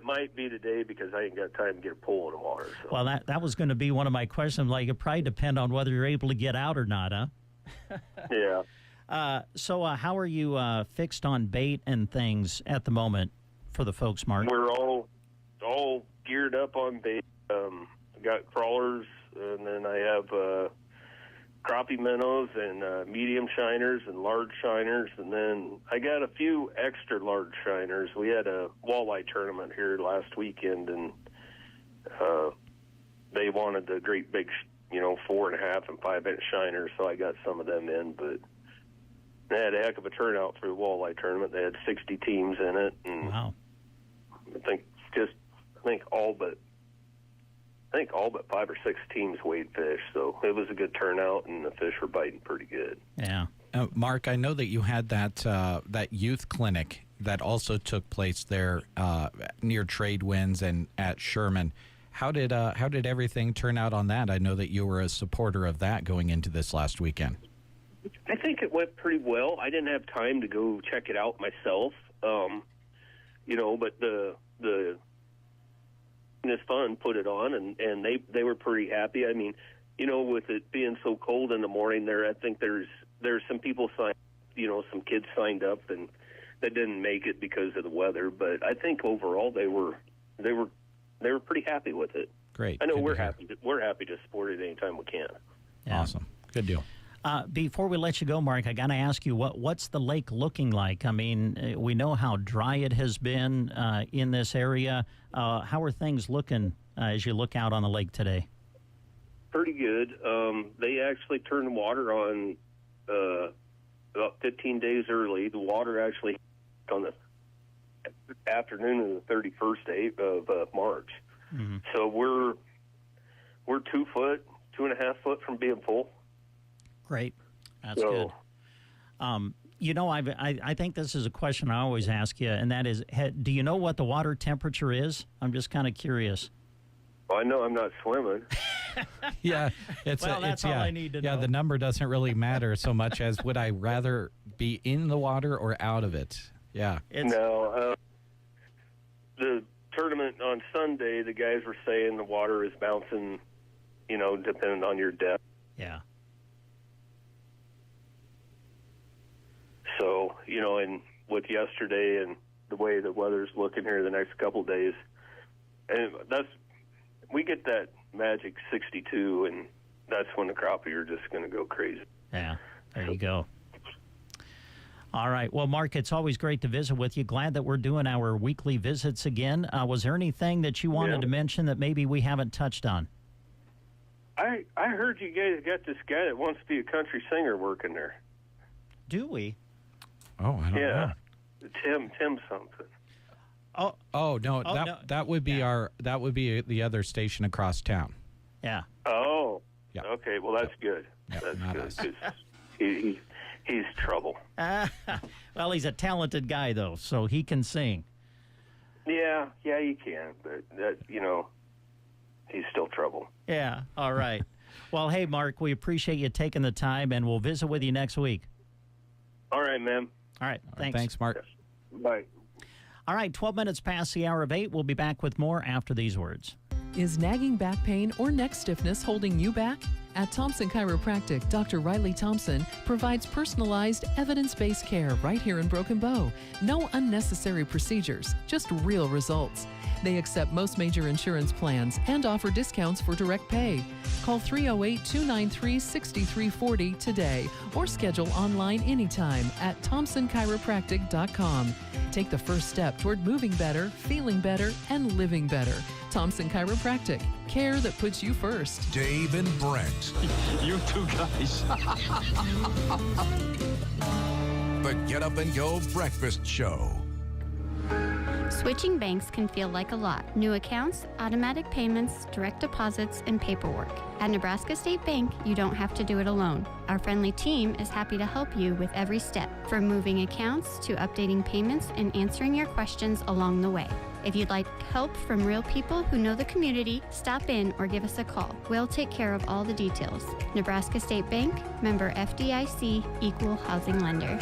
might be today because I ain't got time to get a pole in the water. So. Well, that was going to be one of my questions. Like, it probably depend on whether you're able to get out or not, huh? Yeah. So how are you fixed on bait and things at the moment for the folks, Mark? We're all geared up on bait. Got crawlers, and then I have crappie minnows and medium shiners and large shiners, and then I got a few extra large shiners. We had a walleye tournament here last weekend, and they wanted the great big, 4.5 and 5 inch shiners, so I got some of them in, but. They had a heck of a turnout for the walleye tournament. They had 60 teams in it, and wow! I think all but 5 or 6 teams weighed fish, so it was a good turnout, and the fish were biting pretty good. Yeah, Mark, I know that you had that youth clinic that also took place there near Tradewinds and at Sherman. How did everything turn out on that? I know that you were a supporter of that going into this last weekend. I think it went pretty well. I didn't have time to go check it out myself, but the this fund put it on, and they were pretty happy. I mean, with it being so cold in the morning there, I think there's some people signed, some kids signed up and that didn't make it because of the weather. But I think overall they were pretty happy with it. Great. I know we're happy to support it anytime we can. Yeah. Awesome. Good deal. Before we let you go, Mark, I got to ask you, what's the lake looking like? I mean, we know how dry it has been in this area. How are things looking as you look out on the lake today? pretty good. They actually turned the water on about 15 days early. The water actually on the afternoon of the 31st of March. Mm-hmm. So we're 2 foot, 2.5 foot from being full. Great. That's good. You know, I think this is a question I always ask you, and that is, do you know what the water temperature is? I'm just kind of curious. Well, I know I'm not swimming. Yeah, that's all I need to know. Yeah, the number doesn't really matter so much as would I rather be in the water or out of it? Yeah. No. The tournament on Sunday, the guys were saying the water is bouncing, depending on your depth. Yeah. So, and with yesterday and the way the weather's looking here the next couple of days, and we get that magic 62, and that's when the crappie are just going to go crazy. Yeah, there you go. All right. Well, Mark, it's always great to visit with you. Glad that we're doing our weekly visits again. Was there anything that you wanted to mention that maybe we haven't touched on? I heard you guys got this guy that wants to be a country singer working there. Do we? Oh, I don't know. Tim something. Oh no, that would be the other station across town. Yeah. Oh. Yeah. Okay. Well, that's good. Yeah, that's not good. us. 'Cause he's trouble. Well, he's a talented guy though, so he can sing. Yeah, you can, but he's still trouble. Yeah. All right. Well, hey, Mark, we appreciate you taking the time, and we'll visit with you next week. All right, man. All right. Thanks. Thanks, Mark. Bye. All right, 12 minutes past the hour of 8. We'll be back with more after these words. Is nagging back pain or neck stiffness holding you back? At Thompson Chiropractic, Dr. Riley Thompson provides personalized, evidence-based care right here in Broken Bow. No unnecessary procedures, just real results. They accept most major insurance plans and offer discounts for direct pay. Call 308-293-6340 today or schedule online anytime at thompsonchiropractic.com. Take the first step toward moving better, feeling better, and living better. Thompson Chiropractic, care that puts you first. Dave and Brent. You two guys. The Get Up and Go Breakfast Show. Switching banks can feel like a lot. New accounts, automatic payments, direct deposits, and paperwork. At Nebraska State Bank, you don't have to do it alone. Our friendly team is happy to help you with every step, from moving accounts to updating payments and answering your questions along the way. If you'd like help from real people who know the community, stop in or give us a call. We'll take care of all the details. Nebraska State Bank, member FDIC, equal housing lender.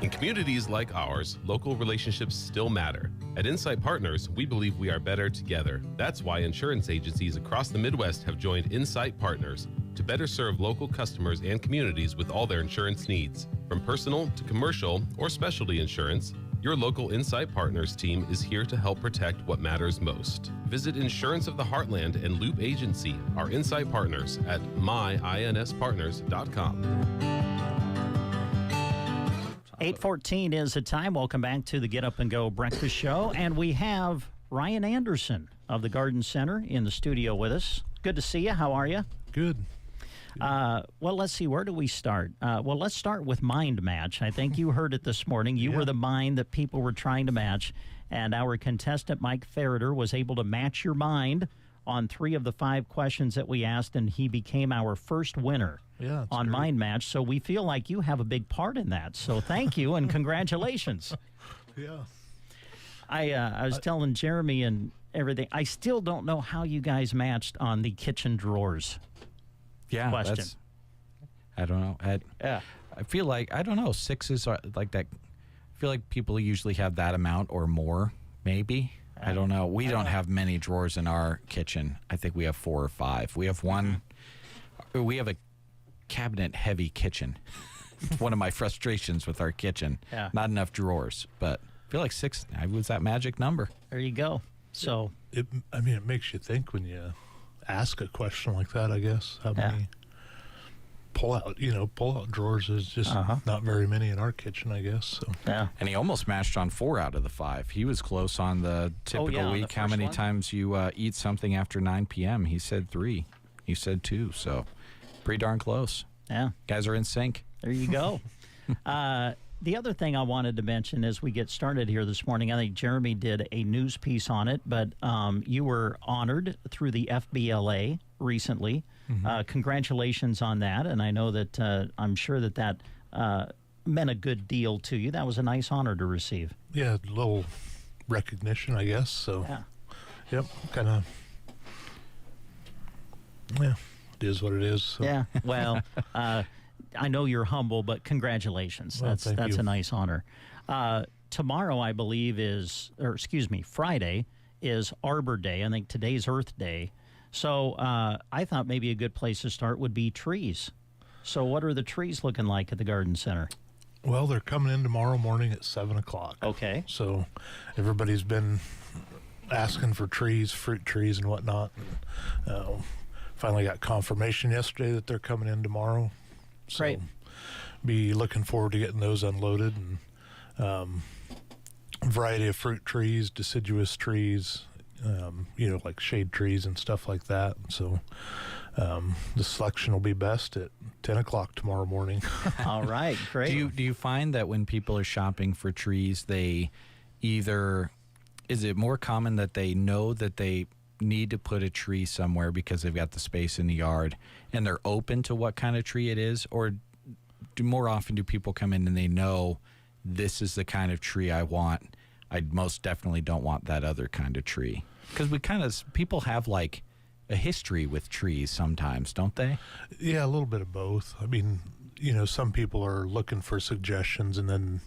In communities like ours, local relationships still matter. At Insight Partners, we believe we are better together. That's why insurance agencies across the Midwest have joined Insight Partners to better serve local customers and communities with all their insurance needs. From personal to commercial or specialty insurance, your local Insight Partners team is here to help protect what matters most. Visit Insurance of the Heartland and Loop Agency, our Insight Partners, at myinspartners.com. 8:14 is the time. Welcome back to the Get Up and Go Breakfast Show. And we have Ryan Anderson of the Garden Center in the studio with us. Good to see you. How are you? Good. Well, let's see. Where do we start? Well, let's start with Mind Match. I think you heard it this morning. You were the mind that people were trying to match. And our contestant, Mike Ferreter, was able to match your mind on 3 of the 5 questions that we asked, and he became our first winner. On great. Mind Match, so we feel like you have a big part in that. So thank you and congratulations. Yeah. I was telling Jeremy and everything, I still don't know how you guys matched on the kitchen drawers question. I don't know. I feel like, I don't know, 6s are like that. I feel like people usually have that amount or more, maybe. I don't know. We don't have many drawers in our kitchen. I think we have 4 or 5. We have one. We have a cabinet-heavy kitchen. One of my frustrations with our kitchen. Yeah. Not enough drawers, but I feel like 6 was that magic number. There you go. So it makes you think when you ask a question like that, I guess. How many pull out drawers is just not very many in our kitchen, I guess. So. Yeah. And he almost matched on 4 out of the 5. He was close on the typical week. How many times you eat something after 9 p.m.? He said 3. He said 2, so pretty darn close. Yeah. Guys are in sync. There you go. The other thing I wanted to mention as we get started here this morning, I think Jeremy did a news piece on it, but you were honored through the FBLA recently. Congratulations on that, and I know that I'm sure that meant a good deal to you. That was a nice honor to receive. Yeah, a little recognition, I guess. So, yeah. Yep, kind of. Yeah, it is what it is. So. Yeah, well, I know you're humble, but congratulations. Well, That's a nice honor. Tomorrow, I believe, Friday is Arbor Day. I think today's Earth Day. So I thought maybe a good place to start would be trees. So what are the trees looking like at the Garden Center? Well, they're coming in tomorrow morning at 7 o'clock. Okay. So everybody's been asking for trees, fruit trees and whatnot. Finally got confirmation yesterday that they're coming in tomorrow. So Great. Be looking forward to getting those unloaded. And variety of fruit trees, deciduous trees, like shade trees and stuff like that. So the selection will be best at 10 o'clock tomorrow morning. All right, great. Do you find that when people are shopping for trees, they either, is it more common that they know that they need to put a tree somewhere because they've got the space in the yard and they're open to what kind of tree it is, or more often do people come in and they know this is the kind of tree I want? I most definitely don't want that other kind of tree. Because people have like a history with trees sometimes, don't they? Yeah, a little bit of both. I mean, some people are looking for suggestions, and then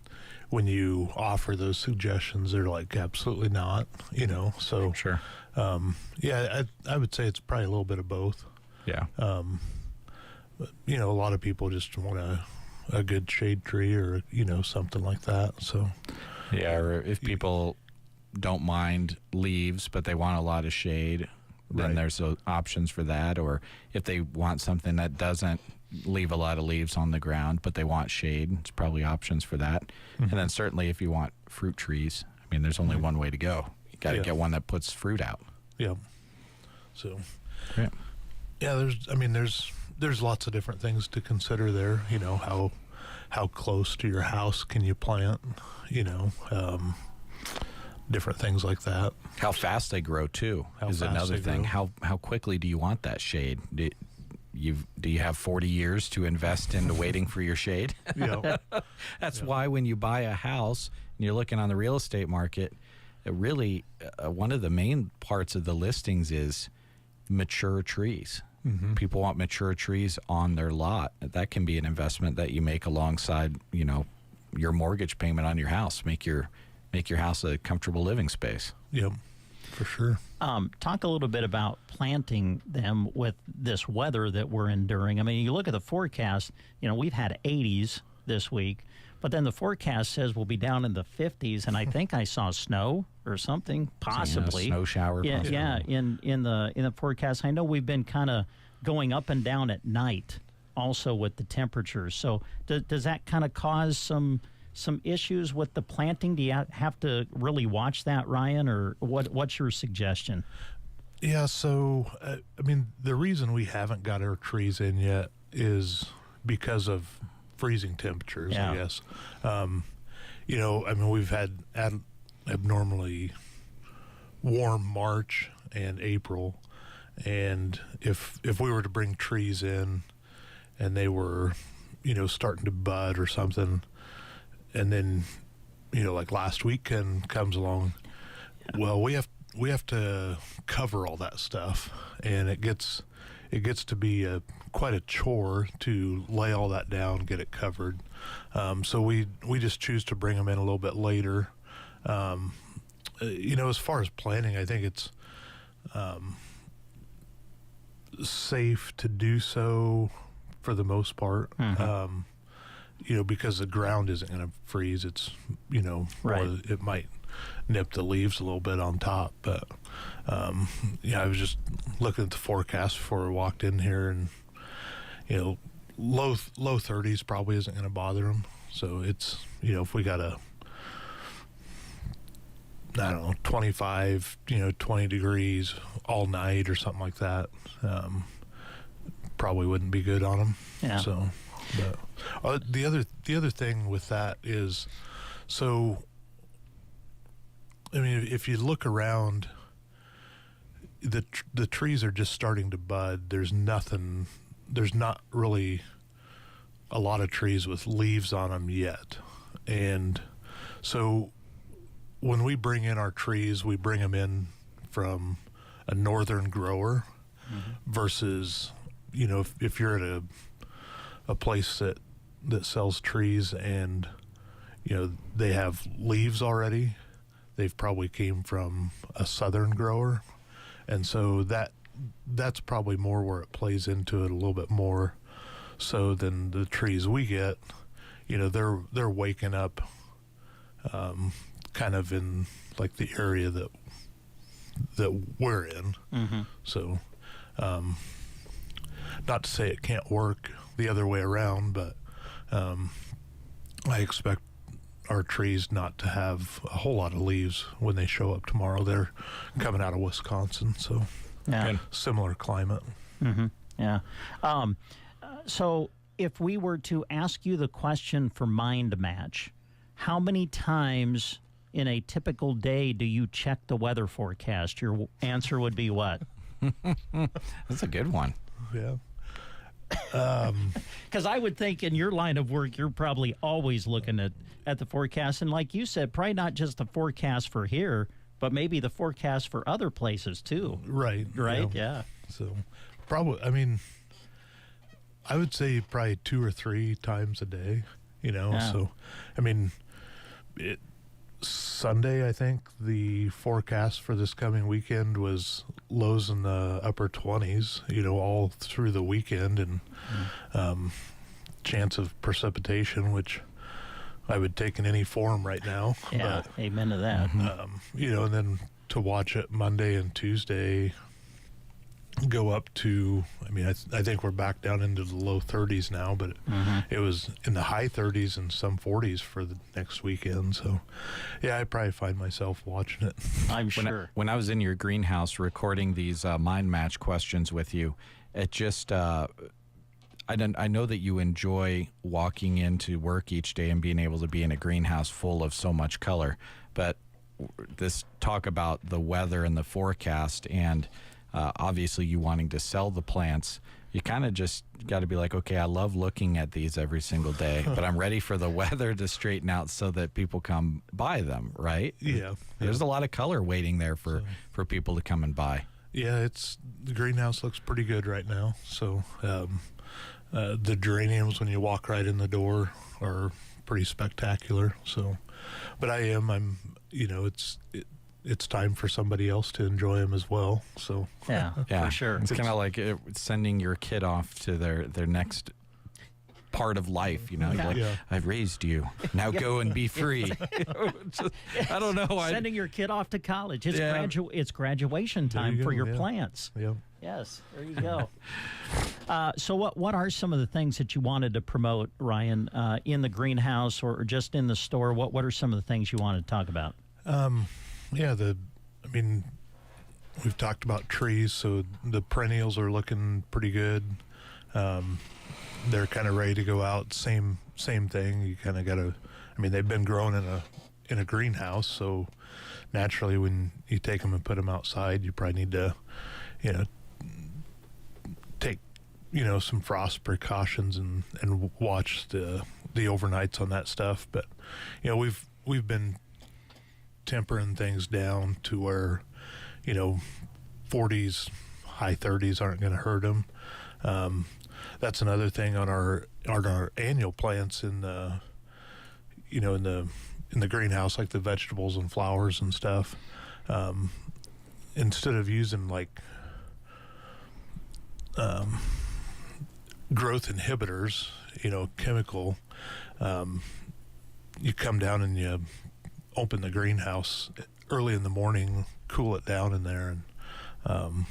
when you offer those suggestions, they're like, absolutely not, so. Sure. Yeah, I would say it's probably a little bit of both. Yeah. But, a lot of people just want a good shade tree or, something like that, so. Yeah, or if people don't mind leaves, but they want a lot of shade, then there's options for that. Or if they want something that doesn't leave a lot of leaves on the ground, but they want shade, it's probably options for that. And then certainly if you want fruit trees, I mean, there's only one way to go. You got to get one that puts fruit out. Yeah. So, yeah, there's lots of different things to consider there. How close to your house can you plant? Different things like that. How fast they grow too is another thing. How quickly do you want that shade? Do you have 40 years to invest into waiting for your shade? Yeah. That's why when you buy a house and you're looking on the real estate market, really one of the main parts of the listings is mature trees. Mm-hmm. People want mature trees on their lot. That can be an investment that you make alongside, your mortgage payment on your house. Make your house a comfortable living space. Yep, for sure. Talk a little bit about planting them with this weather that we're enduring. I mean, you look at the forecast, we've had 80s this week, but then the forecast says we'll be down in the 50s, and I think I saw snow or something, possibly. Snow shower. Yeah, possibly. yeah. In the forecast, I know we've been kind of going up and down at night, also with the temperatures. So does that kind of cause some issues with the planting? Do you have to really watch that, Ryan, or what's your suggestion? Yeah, so the reason we haven't got our trees in yet is because of freezing temperatures. Yeah. I guess. We've had abnormally warm March and April, and if we were to bring trees in and they were starting to bud or something, and then like last weekend comes along, well, we have to cover all that stuff, and it gets to be quite a chore to lay all that down, get it covered. So we just choose to bring them in a little bit later. As far as planting, I think it's safe to do so for the most part. Mm-hmm. Because the ground isn't going to freeze. It's, it might nip the leaves a little bit on top. But, I was just looking at the forecast before I walked in here, and, low 30s probably isn't going to bother them. So it's, if we got 25, 20 degrees all night or something like that, probably wouldn't be good on them. Yeah. So, but the other thing with that is, so I mean, if you look around, the trees are just starting to bud. There's not really a lot of trees with leaves on them yet, and so when we bring in our trees, we bring them in from a northern grower versus, you know, if you're at a place that sells trees and, you know, they have leaves already, they've probably came from a southern grower, and so that's probably more where it plays into it a little bit more so than the trees we get. You know, they're waking up kind of in like the area that we're in. So not to say it can't work the other way around, but I expect our trees not to have a whole lot of leaves when they show up tomorrow. They're coming out of Wisconsin, so similar climate. Yeah. So if we were to ask you the question for Mind Match, how many times in a typical day do you check the weather forecast? Your answer would be what? That's a good one. Yeah. Because I would think in your line of work, you're probably always looking at the forecast. And like you said, probably not just the forecast for here, but maybe the forecast for other places too. Right. Yeah. So probably, I mean, I would say probably 2 or 3 times a day, you know. Yeah. So, I mean, Sunday, I think the forecast for this coming weekend was lows in the upper 20s, you know, all through the weekend, and chance of precipitation, which I would take in any form right now. Yeah, but, amen to that. you know, and then to watch it Monday and Tuesday go up to, I mean, I think we're back down into the low 30s now, but it was in the high 30s and some 40s for the next weekend. So, yeah, I probably find myself watching it. I'm sure. When I was in your greenhouse recording these Mind Match questions with you, it just, I know that you enjoy walking into work each day and being able to be in a greenhouse full of so much color, but this talk about the weather and the forecast and obviously you wanting to sell the plants, you kind of just got to be like, okay, I love looking at these every single day, but I'm ready for the weather to straighten out so that people come buy them, right? Yeah. There's a lot of color waiting there for people to come and buy. Yeah, the greenhouse looks pretty good right now. So the geraniums, when you walk right in the door, are pretty spectacular. So, but I'm, you know, it's time for somebody else to enjoy them as well. So yeah, for sure. It's kind of like sending your kid off to their next part of life. You know, like, I've raised you. Now go and be free. I don't know. Sending your kid off to college. It's graduation time for your plants. Yeah. Yes, there you go. So what are some of the things that you wanted to promote, Ryan, in the greenhouse or just in the store? What are some of the things you wanted to talk about? Yeah, I mean, we've talked about trees, so the perennials are looking pretty good. They're kind of ready to go out. Same thing. You kind of got to, I mean, they've been grown in a greenhouse, so naturally when you take them and put them outside, you probably need to, you know, take, you know, some frost precautions and watch the overnights on that stuff. But, you know, we've been tempering things down to where, you know, 40s, high 30s aren't going to hurt them. That's another thing on our annual plants in the, you know, in the greenhouse, like the vegetables and flowers and stuff. Instead of using like growth inhibitors, you know, chemical, you come down and you open the greenhouse early in the morning, cool it down in there, and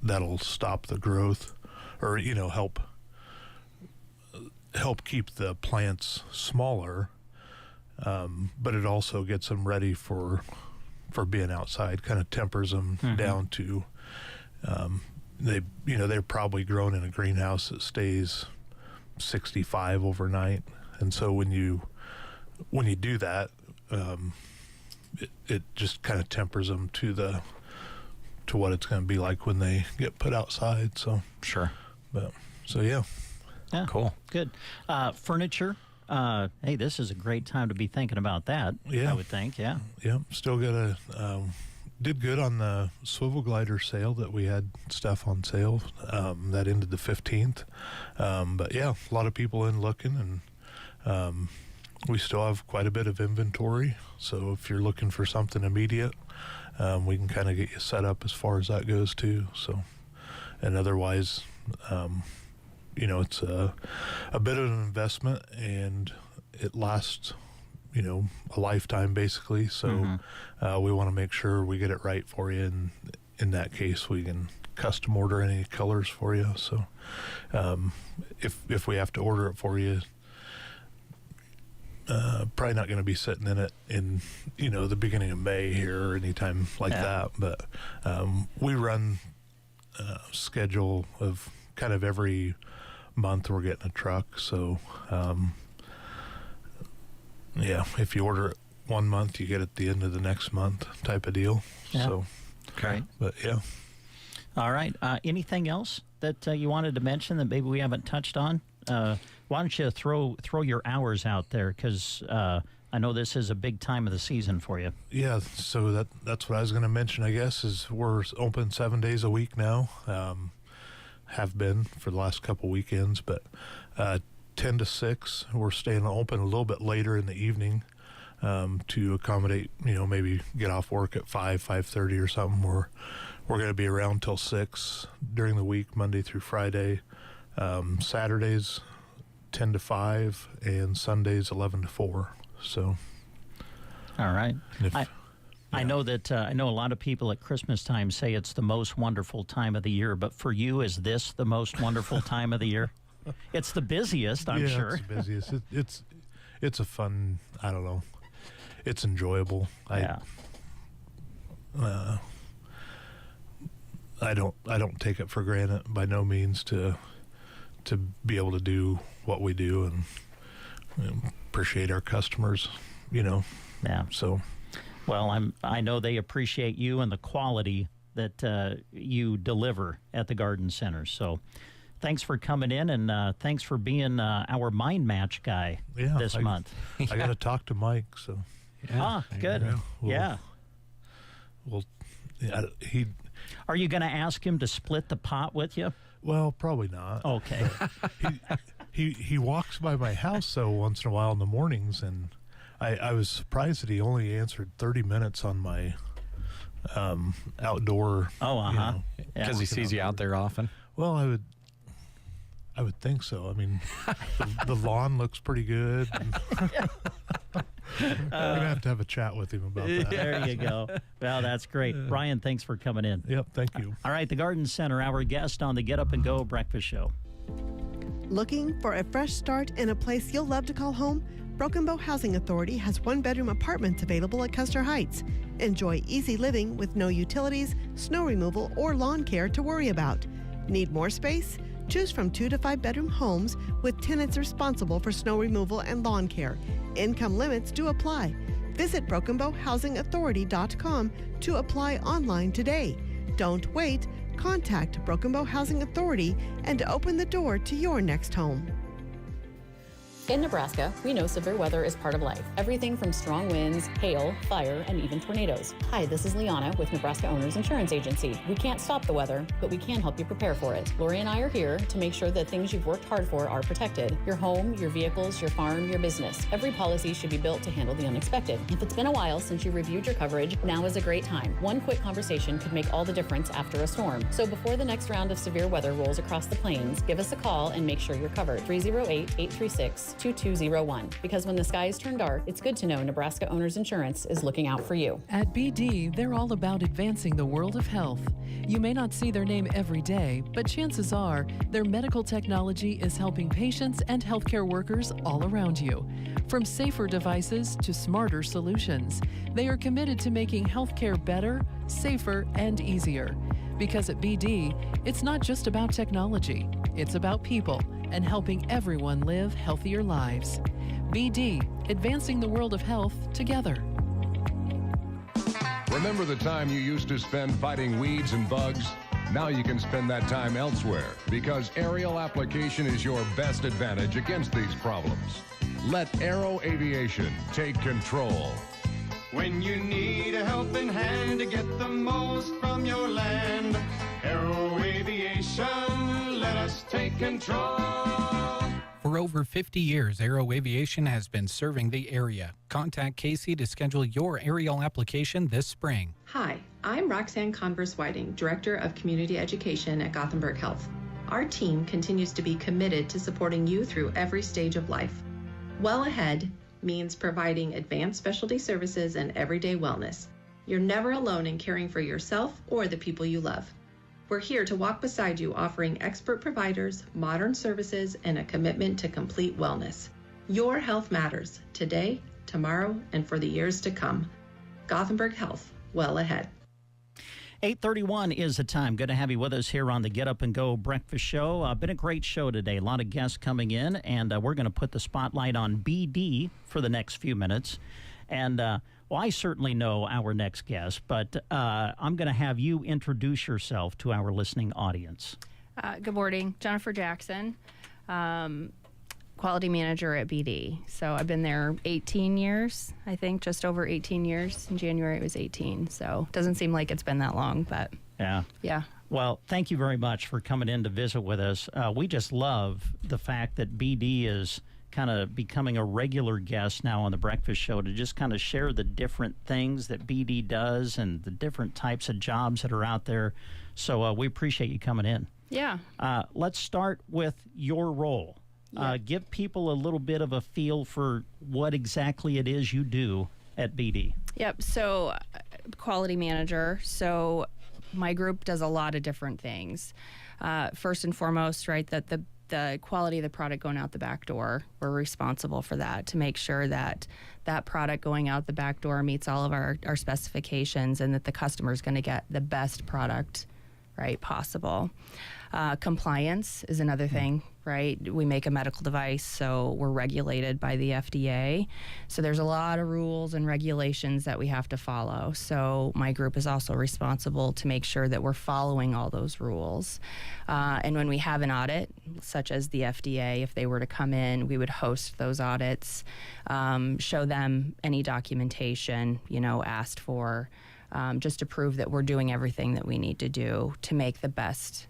that'll stop the growth, or, you know, help keep the plants smaller, but it also gets them ready for being outside, kind of tempers them down to, they're probably grown in a greenhouse that stays 65 overnight, and so when you do that, it just kind of tempers them to what it's going to be like when they get put outside. So sure, yeah, cool, good. Furniture. Hey, this is a great time to be thinking about that. Yeah, I would think. Yeah. Still got did good on the swivel glider sale that we had stuff on sale. That ended the 15th. But yeah, a lot of people in looking, and we still have quite a bit of inventory. So if you're looking for something immediate, we can kind of get you set up as far as that goes too. So, and otherwise, it's a bit of an investment, and it lasts a lifetime basically. So we want to make sure we get it right for you, and in that case we can custom order any colors for you. So if we have to order it for you, probably not going to be sitting in it in the beginning of May here or anytime like that, but we run a schedule of kind of every month we're getting a truck. So if you order it one month, you get it at the end of the next month type of deal. Yeah. So, okay. But yeah. All right. Anything else that you wanted to mention that maybe we haven't touched on? Why don't you throw your hours out there? Because I know this is a big time of the season for you. Yeah. So that's what I was going to mention, I guess, is we're open 7 days a week now. Have been for the last couple weekends, but 10 to 6, we're staying open a little bit later in the evening to accommodate, maybe get off work at 5:30 or something. We're going to be around till 6 during the week, Monday through Friday. Saturdays 10 to 5, and Sundays 11 to 4. So, all right. I know that I know a lot of people at Christmas time say it's the most wonderful time of the year, but for you, is this the most wonderful time of the year? It's the busiest, I'm sure. It's the busiest. It's a fun. I don't know. It's enjoyable. I don't take it for granted by no means to be able to do what we do, and appreciate our customers. Yeah. So. Well, I know they appreciate you and the quality that you deliver at the Garden Center. So thanks for coming in, and thanks for being our Mind Match guy this month. I got to talk to Mike. So good. Are you going to ask him to split the pot with you? Well, probably not. Okay. He walks by my house so once in a while in the mornings, and I was surprised that he only answered 30 minutes on my outdoor. Because he sees you out there often. Well, I would think so. I mean, the lawn looks pretty good. We're gonna have a chat with him about that. There you go. Well, that's great. Brian, thanks for coming in. Yep, thank you. All right, the Garden Center, our guest on the Get Up and Go Breakfast Show. Looking for a fresh start in a place you'll love to call home? Broken Bow Housing Authority has one-bedroom apartments available at Custer Heights. Enjoy easy living with no utilities, snow removal, or lawn care to worry about. Need more space? Choose from 2 to 5 bedroom homes with tenants responsible for snow removal and lawn care. Income limits do apply. Visit BrokenBowHousingAuthority.com to apply online today. Don't wait. Contact Broken Bow Housing Authority and open the door to your next home. In Nebraska, we know severe weather is part of life. Everything from strong winds, hail, fire, and even tornadoes. Hi, this is Liana with Nebraska Owners Insurance Agency. We can't stop the weather, but we can help you prepare for it. Lori and I are here to make sure that things you've worked hard for are protected. Your home, your vehicles, your farm, your business. Every policy should be built to handle the unexpected. If it's been a while since you reviewed your coverage, now is a great time. One quick conversation could make all the difference after a storm. So before the next round of severe weather rolls across the plains, give us a call and make sure you're covered. 308-836-2201. Because when the skies turn dark, it's good to know Nebraska Owners Insurance is looking out for you. At BD, they're all about advancing the world of health. You may not see their name every day, but chances are their medical technology is helping patients and healthcare workers all around you. From safer devices to smarter solutions, they are committed to making healthcare better, safer, and easier. Because at BD, it's not just about technology, it's about people and helping everyone live healthier lives. BD, advancing the world of health together. Remember the time you used to spend fighting weeds and bugs? Now you can spend that time elsewhere because aerial application is your best advantage against these problems. Let Aero Aviation take control. When you need a helping hand to get the most from your land, Aero Aviation, let us take control. For over 50 years, Aero Aviation has been serving the area. Contact Casey to schedule your aerial application this spring. Hi, I'm Roxanne Converse-Whiting, Director of Community Education at Gothenburg Health. Our team continues to be committed to supporting you through every stage of life. Well Ahead means providing advanced specialty services and everyday wellness. You're never alone in caring for yourself or the people you love. We're here to walk beside you, offering expert providers, modern services, and a commitment to complete wellness. Your health matters today, tomorrow, and for the years to come. Gothenburg Health, well ahead. 8:31 is the time. Good to have you with us here on the Get Up and Go Breakfast Show. Been a great show today. A lot of guests coming in, and we're going to put the spotlight on BD for the next few minutes. And, well, I certainly know our next guest, but I'm going to have you introduce yourself to our listening audience. Good morning. Jennifer Jackson, quality manager at BD. So I've been there 18 years, I think, just over 18 years. In January it was 18, so it doesn't seem like it's been that long, but yeah. Well, thank you very much for coming in to visit with us. We just love the fact that BD is kind of becoming a regular guest now on the breakfast show to just kind of share the different things that BD does and the different types of jobs that are out there. So we appreciate you coming in. Yeah. Let's start with your role. Give people a little bit of a feel for what exactly it is you do at BD. Yep. So quality manager. So my group does a lot of different things. First and foremost, right, that the quality of the product going out the back door, we're responsible for that, to make sure that that product going out the back door meets all of our specifications and that the customer is going to get the best product, right, possible. Compliance is another thing, right? We make a medical device, so we're regulated by the FDA. So there's a lot of rules and regulations that we have to follow. So my group is also responsible to make sure that we're following all those rules. And when we have an audit, such as the FDA, if they were to come in, we would host those audits, show them any documentation, asked for, just to prove that we're doing everything that we need to do to make the best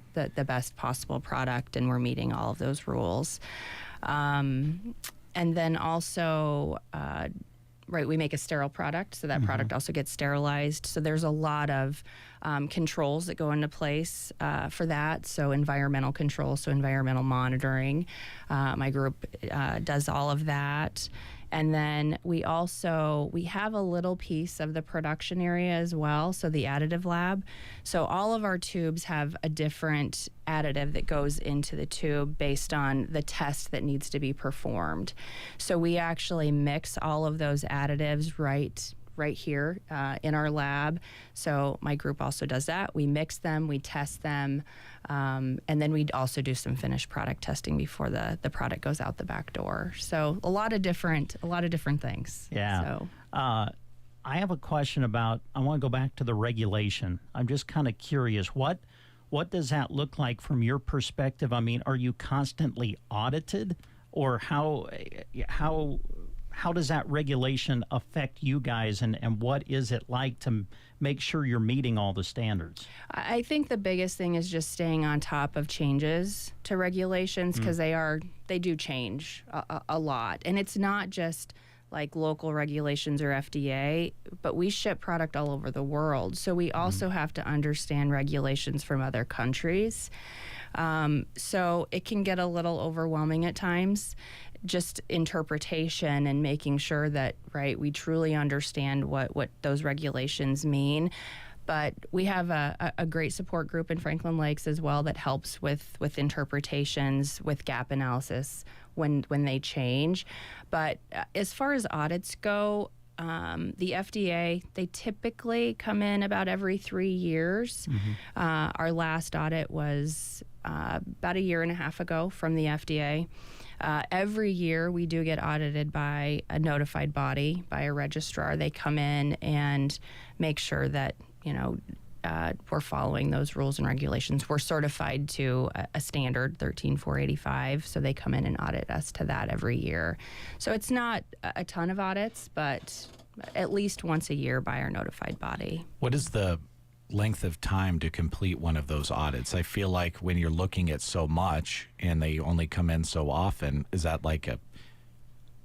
possible product, and we're meeting all of those rules. And then also, right, we make a sterile product, so that product also gets sterilized. So there's a lot of controls that go into place for that. So environmental controls, so environmental monitoring. My group does all of that. And then we have a little piece of the production area as well, so the additive lab. So all of our tubes have a different additive that goes into the tube based on the test that needs to be performed. So we actually mix all of those additives right here in our lab. So my group also does that. We mix them, we test them, and then we also do some finished product testing before the product goes out the back door. So a lot of different things. Yeah. So. I have a question about, I want to go back to the regulation. I'm just kind of curious, what does that look like from your perspective? I mean, are you constantly audited, or how does that regulation affect you guys, and what is it like to make sure you're meeting all the standards? I think the biggest thing is just staying on top of changes to regulations, because they do change a lot. And it's not just like local regulations or FDA, but we ship product all over the world. So we also have to understand regulations from other countries. So it can get a little overwhelming at times, just interpretation and making sure that, right, we truly understand what those regulations mean. But we have a great support group in Franklin Lakes as well that helps with interpretations, with gap analysis when they change. But as far as audits go, the FDA, they typically come in about every 3 years. Our last audit was about a year and a half ago from the FDA. Every year we do get audited by a notified body, by a registrar. They come in and make sure that, we're following those rules and regulations. We're certified to a standard 13485, so they come in and audit us to that every year. So it's not a ton of audits, but at least once a year by our notified body. What is the length of time to complete one of those audits? I feel like when you're looking at so much and they only come in so often, is that like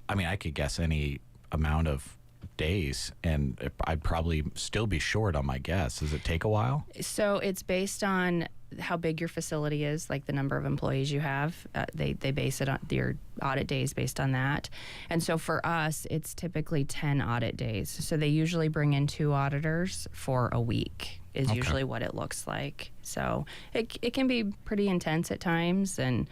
I could guess any amount of days and I'd probably still be short on my guess. Does it take a while? So it's based on how big your facility is, like the number of employees you have. They base it on your audit days based on that. And so for us, it's typically 10 audit days. So they usually bring in 2 auditors for a week is usually what it looks like. So it can be pretty intense at times. And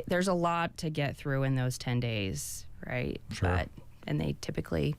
there's a lot to get through in those 10 days, right? Sure. And they typically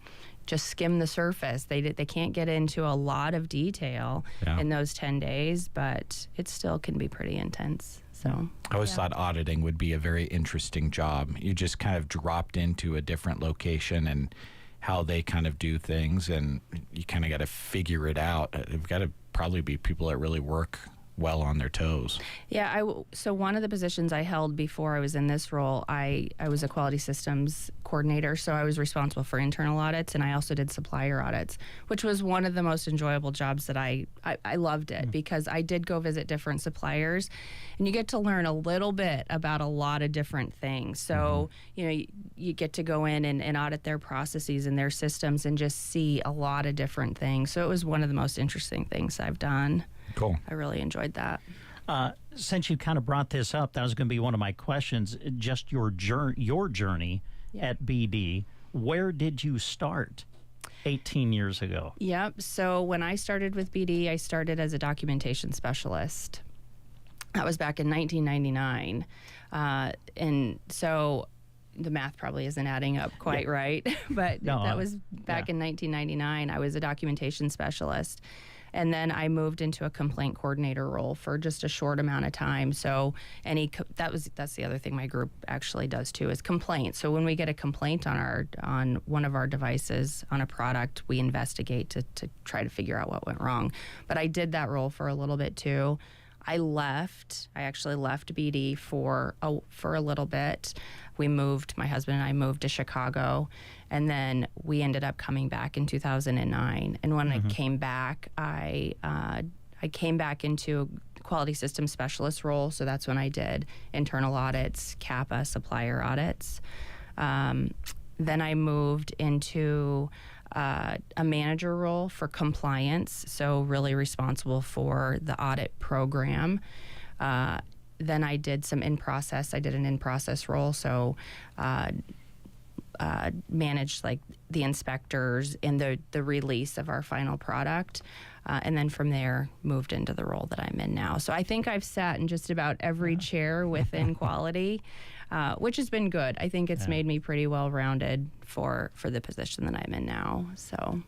just skim the surface. They can't get into a lot of detail in those 10 days, but it still can be pretty intense. So I always thought auditing would be a very interesting job. You just kind of dropped into a different location and how they kind of do things, and you kind of got to figure it out. They've got to probably be people that really work well on their toes. Yeah, so one of the positions I held before I was in this role, I was a quality systems coordinator, so I was responsible for internal audits, and I also did supplier audits, which was one of the most enjoyable jobs that I loved it because I did go visit different suppliers, and you get to learn a little bit about a lot of different things. So, you get to go in and audit their processes and their systems and just see a lot of different things. So it was one of the most interesting things I've done. Cool. I really enjoyed that. Since you kind of brought this up, that was going to be one of my questions. Just your journey at BD. Where did you start 18 years ago? Yep. So when I started with BD, I started as a documentation specialist. That was back in 1999. And so the math probably isn't adding up quite right, but that was back in 1999. I was a documentation specialist. And then I moved into a complaint coordinator role for just a short amount of time. So that's the other thing my group actually does too, is complaints. So when we get a complaint on one of our devices on a product, we investigate to try to figure out what went wrong. But I did that role for a little bit too. I actually left BD for a little bit. My husband and I moved to Chicago, and then we ended up coming back in 2009. And when I came back, I came back into a quality system specialist role. So that's when I did internal audits, CAPA, supplier audits. Then I moved into a manager role for compliance, so really responsible for the audit program. Then I did some in-process. I did an in-process role, so managed like the inspectors and the release of our final product. And then from there, moved into the role that I'm in now. So I think I've sat in just about every chair within quality, which has been good. I think it's made me pretty well-rounded for the position that I'm in now. So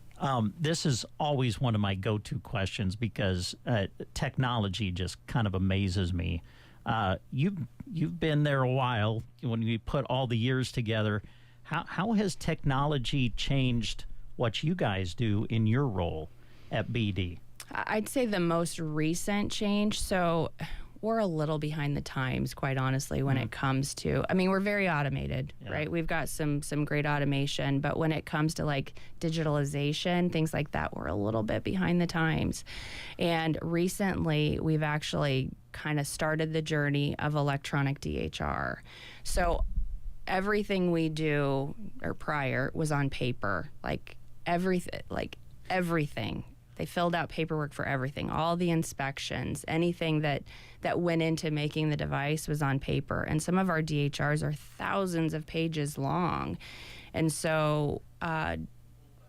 this is always one of my go-to questions because technology just kind of amazes me. You've been there a while. When we put all the years together, how has technology changed what you guys do in your role at BD? I'd say the most recent change. So we're a little behind the times, quite honestly, when it comes to, we're very automated, right? We've got some great automation, but when it comes to like digitalization, things like that, we're a little bit behind the times. And recently, we've actually kind of started the journey of electronic DHR. So everything we do or prior was on paper, like everything. They filled out paperwork for everything, all the inspections, anything that went into making the device was on paper. And some of our DHRs are thousands of pages long. And so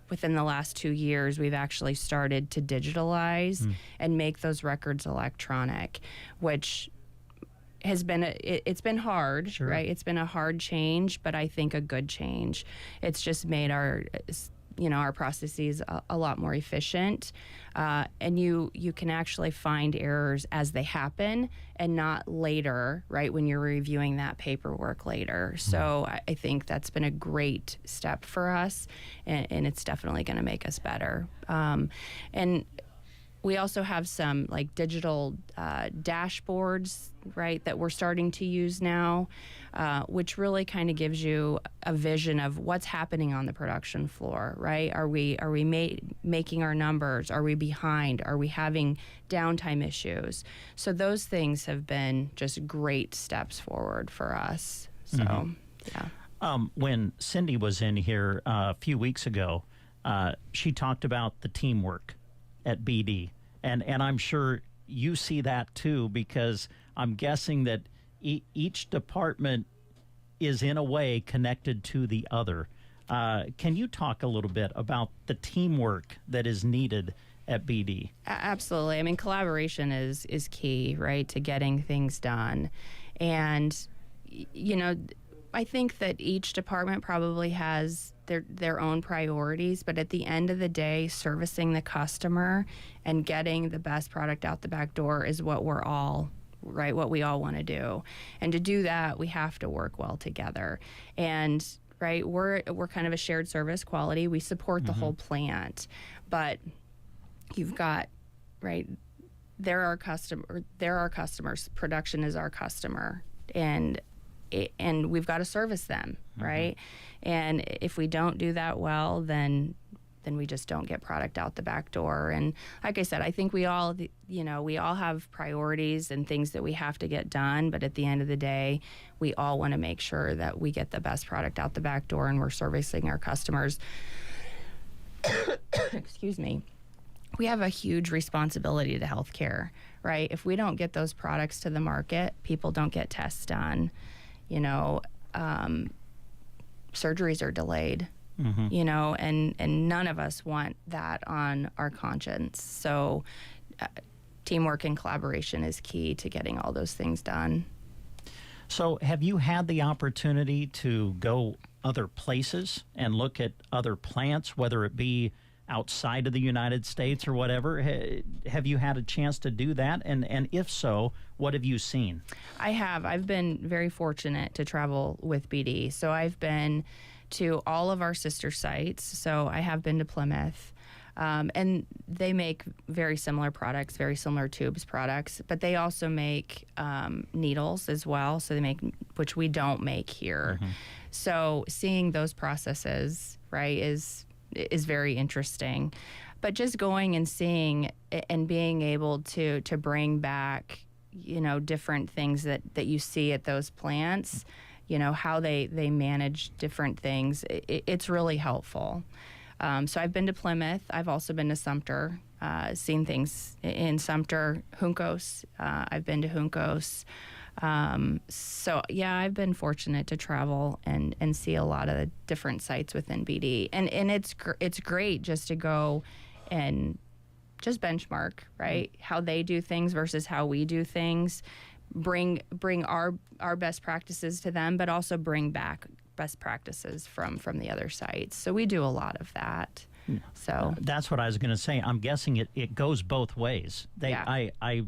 within the last 2 years, we've actually started to digitalize and make those records electronic, which has been it's been hard, right? It's been a hard change, but I think a good change. It's just made our processes a lot more efficient, and you can actually find errors as they happen and not later, right, when you're reviewing that paperwork later. So I think that's been a great step for us, and it's definitely going to make us better. And we also have some like digital dashboards, right, that we're starting to use now, which really kind of gives you a vision of what's happening on the production floor, right? Are we making our numbers? Are we behind? Are we having downtime issues? So those things have been just great steps forward for us. So, yeah. When Cindy was in here a few weeks ago, she talked about the teamwork at BD. And I'm sure you see that too, because I'm guessing that each department is in a way connected to the other. Can you talk a little bit about the teamwork that is needed at BD? Absolutely. I mean, collaboration is key, right, to getting things done. And, I think that each department probably has their own priorities, but at the end of the day, servicing the customer and getting the best product out the back door is what we're all, right, what we all want to do. And to do that, we have to work well together. And, right, we're kind of a shared service quality. We support the whole plant, but you've got, right, they're our customers. Production is our customer. And we've got to service them, right? And if we don't do that well, then we just don't get product out the back door. And like I said, I think we all have priorities and things that we have to get done, but at the end of the day, we all want to make sure that we get the best product out the back door and we're servicing our customers. Excuse me. We have a huge responsibility to healthcare, right? If we don't get those products to the market, people don't get tests done. Surgeries are delayed, and none of us want that on our conscience. So teamwork and collaboration is key to getting all those things done. So have you had the opportunity to go other places and look at other plants, whether it be outside of the United States or whatever? Have you had a chance to do that? And if so, what have you seen? I have. I've been very fortunate to travel with BD. So I've been to all of our sister sites. So I have been to Plymouth. And they make very similar products, very similar tubes products, but they also make needles as well. So they make, which we don't make here. So seeing those processes, right, is very interesting. But just going and seeing and being able to bring back, different things that you see at those plants, how they manage different things, it's really helpful. So I've been to Plymouth. I've also been to Sumter, seen things in Sumter, Juncos. I've been to Juncos. So yeah, I've been fortunate to travel and see a lot of the different sites within BD, and it's great just to go and just benchmark, right? How they do things versus how we do things, bring our best practices to them, but also bring back best practices from the other sites. So we do a lot of that. So that's what I was going to say. I'm guessing it goes both ways. I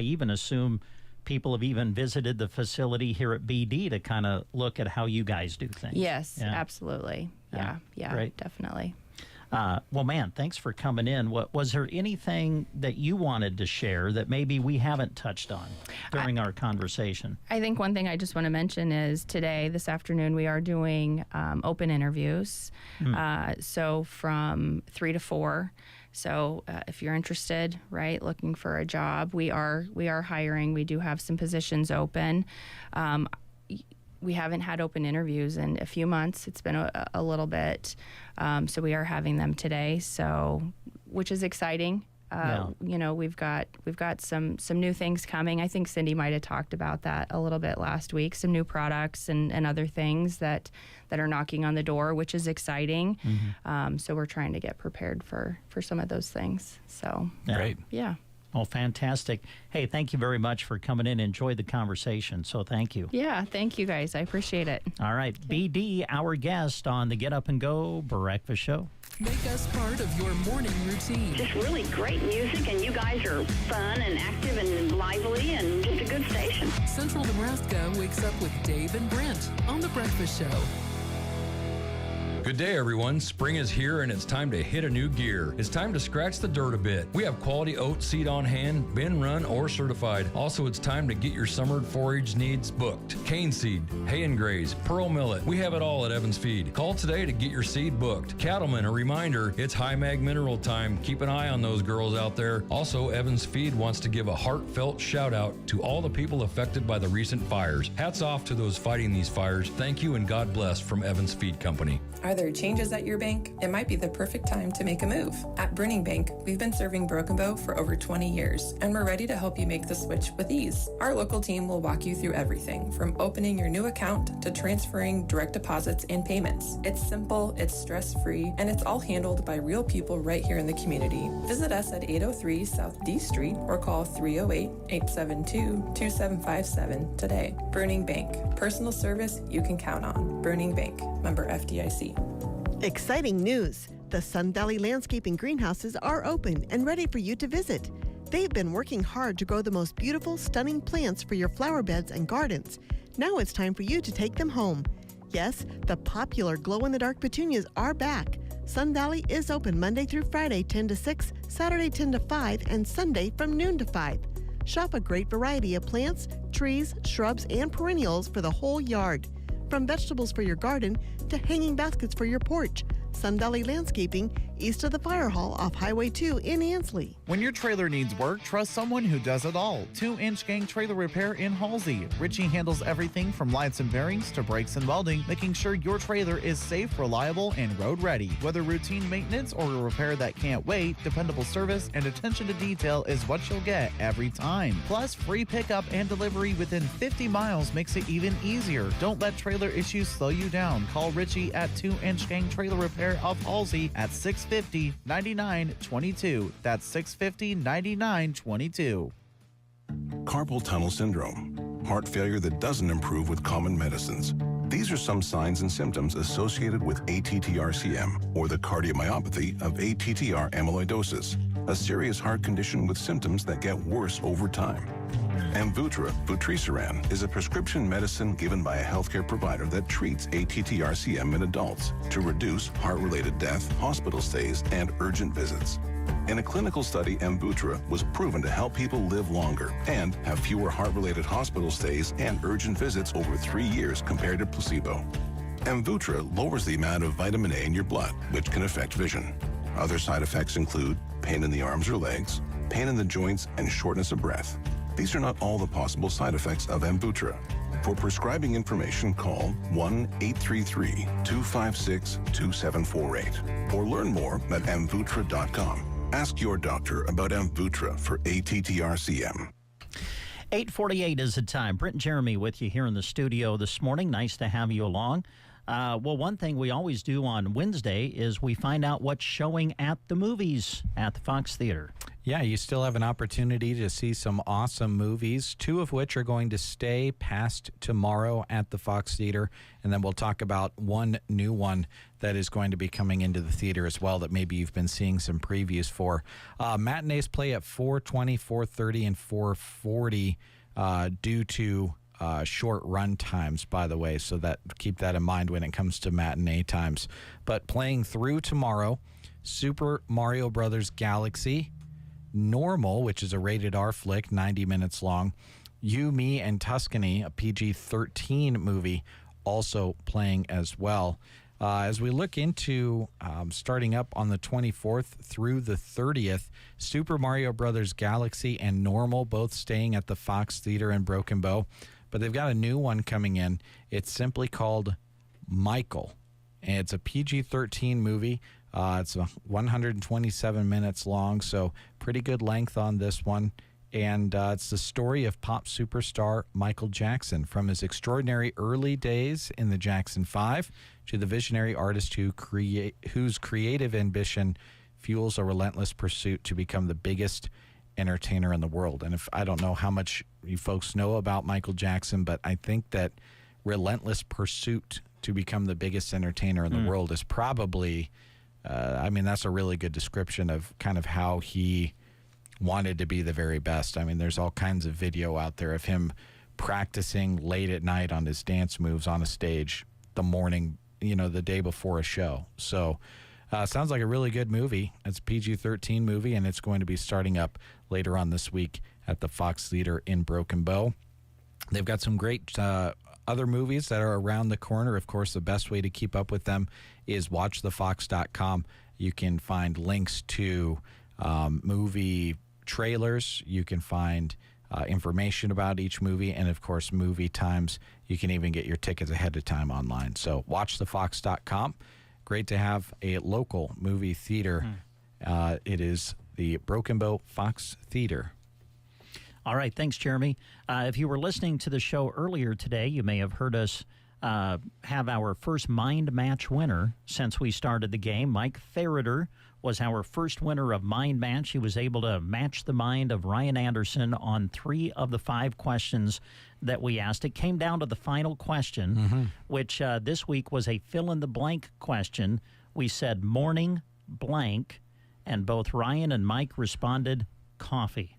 even assume people have even visited the facility here at BD to kind of look at how you guys do things. Yes, absolutely. Yeah, great. Definitely. Well, man, thanks for coming in. Was there anything that you wanted to share that maybe we haven't touched on during our conversation? I think one thing I just want to mention is this afternoon, we are doing open interviews. So from 3 to 4. So if you're interested, right, looking for a job, we are hiring. We do have some positions open. We haven't had open interviews in a few months. It's been a little bit. So we are having them today. So, which is exciting. We've got some new things coming. I think Cindy might have talked about that a little bit last week. Some new products and other things that are knocking on the door, which is exciting. So we're trying to get prepared for some of those things. So great. Yeah. Well, fantastic. Hey, thank you very much for coming in. Enjoyed the conversation. So thank you. Yeah, thank you guys. I appreciate it. All right. BD, our guest on the Get Up and Go Breakfast Show. Make us part of your morning routine. Just really great music, and you guys are fun and active and lively and just a good station. Central Nebraska wakes up with Dave and Brent on The Breakfast Show. Good day, everyone. Spring is here and it's time to hit a new gear. It's time to scratch the dirt a bit. We have quality oat seed on hand, bin run, or certified. Also, it's time to get your summer forage needs booked. Cane seed, hay and graze, pearl millet. We have it all at Evans Feed. Call today to get your seed booked. Cattlemen, a reminder, it's high mag mineral time. Keep an eye on those girls out there. Also, Evans Feed wants to give a heartfelt shout out to all the people affected by the recent fires. Hats off to those fighting these fires. Thank you and God bless from Evans Feed Company. Are there changes at your bank? It might be the perfect time to make a move. At Bruning Bank, we've been serving Broken Bow for over 20 years, and we're ready to help you make the switch with ease. Our local team will walk you through everything, from opening your new account to transferring direct deposits and payments. It's simple, it's stress-free, and it's all handled by real people right here in the community. Visit us at 803 South D Street or call 308-872-2757 today. Bruning Bank. Personal service you can count on. Bruning Bank. Member FDIC. Exciting news! The Sun Valley Landscaping Greenhouses are open and ready for you to visit. They've been working hard to grow the most beautiful, stunning plants for your flower beds and gardens. Now it's time for you to take them home. Yes, the popular glow-in-the-dark petunias are back. Sun Valley is open Monday through Friday 10 to 6, Saturday 10 to 5, and Sunday from noon to 5. Shop a great variety of plants, trees, shrubs, and perennials for the whole yard. From vegetables for your garden to hanging baskets for your porch. Sun Valley Landscaping, east of the Fire Hall off Highway 2 in Ansley. When your trailer needs work, trust someone who does it all. 2-Inch Gang Trailer Repair in Halsey. Richie handles everything from lights and bearings to brakes and welding, making sure your trailer is safe, reliable, and road ready. Whether routine maintenance or a repair that can't wait, dependable service and attention to detail is what you'll get every time. Plus, free pickup and delivery within 50 miles makes it even easier. Don't let trailer issues slow you down. Call Richie at 2-Inch Gang Trailer Repair of Halsey at 650-9922. That's 650-9922. Carpal tunnel syndrome, heart failure that doesn't improve with common medicines. These are some signs and symptoms associated with ATTR-CM, or the cardiomyopathy of ATTR amyloidosis, a serious heart condition with symptoms that get worse over time. Amvuttra, vutrisiran, is a prescription medicine given by a healthcare provider that treats ATTR-CM in adults to reduce heart-related death, hospital stays, and urgent visits. In a clinical study, Amvuttra was proven to help people live longer and have fewer heart-related hospital stays and urgent visits over 3 years compared to placebo. Amvuttra lowers the amount of vitamin A in your blood, which can affect vision. Other side effects include pain in the arms or legs, pain in the joints, and shortness of breath. These are not all the possible side effects of Amvuttra. For prescribing information, call 1-833-256-2748 or learn more at amvuttra.com. Ask your doctor about Amvuttra for ATTR-CM. 8:48 is the time. Brent and Jeremy with you here in the studio this morning. Nice to have you along. Well, one thing we always do on Wednesday is we find out what's showing at the movies at the Fox Theater. Yeah, you still have an opportunity to see some awesome movies, 2 of which are going to stay past tomorrow at the Fox Theater. And then we'll talk about one new one that is going to be coming into the theater as well that maybe you've been seeing some previews for. Matinees play at 4:20, 4:30, and 4:40 due to short run times, by the way, so that keep that in mind when it comes to matinee times. But playing through tomorrow, Super Mario Brothers Galaxy, Normal, which is a rated R flick, 90 minutes long, You, Me, and Tuscany, a PG-13 movie, also playing as well. As we look into starting up on the 24th through the 30th, Super Mario Brothers Galaxy and Normal both staying at the Fox Theater in Broken Bow. But they've got a new one coming in. It's simply called Michael. And it's a PG-13 movie. It's 127 minutes long, so pretty good length on this one. And it's the story of pop superstar Michael Jackson, from his extraordinary early days in the Jackson 5 to the visionary artist whose creative ambition fuels a relentless pursuit to become the biggest entertainer in the world. And if I don't know how much you folks know about Michael Jackson, but I think that relentless pursuit to become the biggest entertainer in the world is probably I mean, that's a really good description of kind of how he wanted to be the very best. I mean, there's all kinds of video out there of him practicing late at night on his dance moves on a stage the morning, the day before a show. So sounds like a really good movie. It's a PG-13 movie, and it's going to be starting up later on this week at the Fox Theater in Broken Bow. They've got some great other movies that are around the corner. Of course, the best way to keep up with them is watchthefox.com. You can find links to movie trailers. You can find information about each movie, and of course movie times. You can even get your tickets ahead of time online. So watchthefox.com. Great to have a local movie theater. It is the Broken Bow Fox Theater. All right, thanks, Jeremy. If you were listening to the show earlier today, you may have heard us have our first Mind Match winner since we started the game. Mike Ferreter was our first winner of Mind Match. He was able to match the mind of Ryan Anderson on 3 of the 5 questions that we asked. It came down to the final question, which this week was a fill-in-the-blank question. We said morning blank, and both Ryan and Mike responded coffee.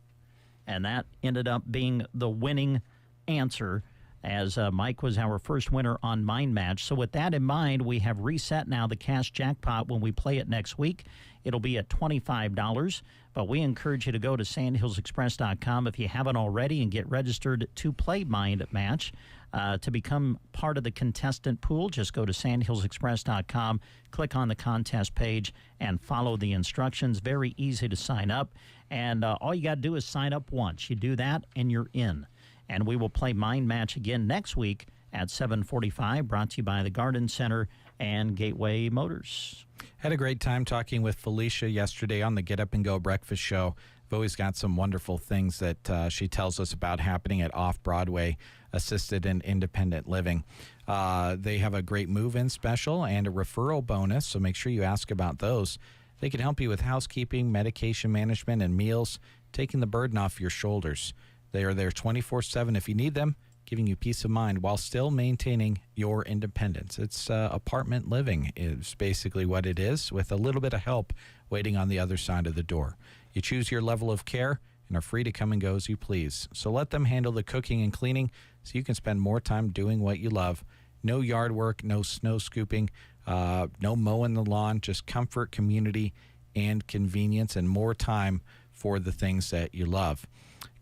And that ended up being the winning answer, as Mike was our first winner on Mind Match. So with that in mind, we have reset now the cash jackpot. When we play it next week, it'll be at $25. But we encourage you to go to sandhillsexpress.com if you haven't already and get registered to play Mind Match. To become part of the contestant pool, just go to sandhillsexpress.com, click on the contest page, and follow the instructions. Very easy to sign up. And all you got to do is sign up once. You do that, and you're in. And we will play Mind Match again next week at 7:45, brought to you by the Garden Center and Gateway Motors. Had a great time talking with Felicia yesterday on the Get Up and Go Breakfast Show. I've always got some wonderful things that she tells us about happening at Off-Broadway Assisted and Independent Living. They have a great move-in special and a referral bonus, so make sure you ask about those. They can help you with housekeeping, medication management, and meals, taking the burden off your shoulders. They are there 24/7 if you need them, giving you peace of mind while still maintaining your independence. It's apartment living is basically what it is, with a little bit of help waiting on the other side of the door. You choose your level of care and are free to come and go as you please. So let them handle the cooking and cleaning so you can spend more time doing what you love. No yard work, no snow scooping, no mowing the lawn, just comfort, community, and convenience, and more time for the things that you love.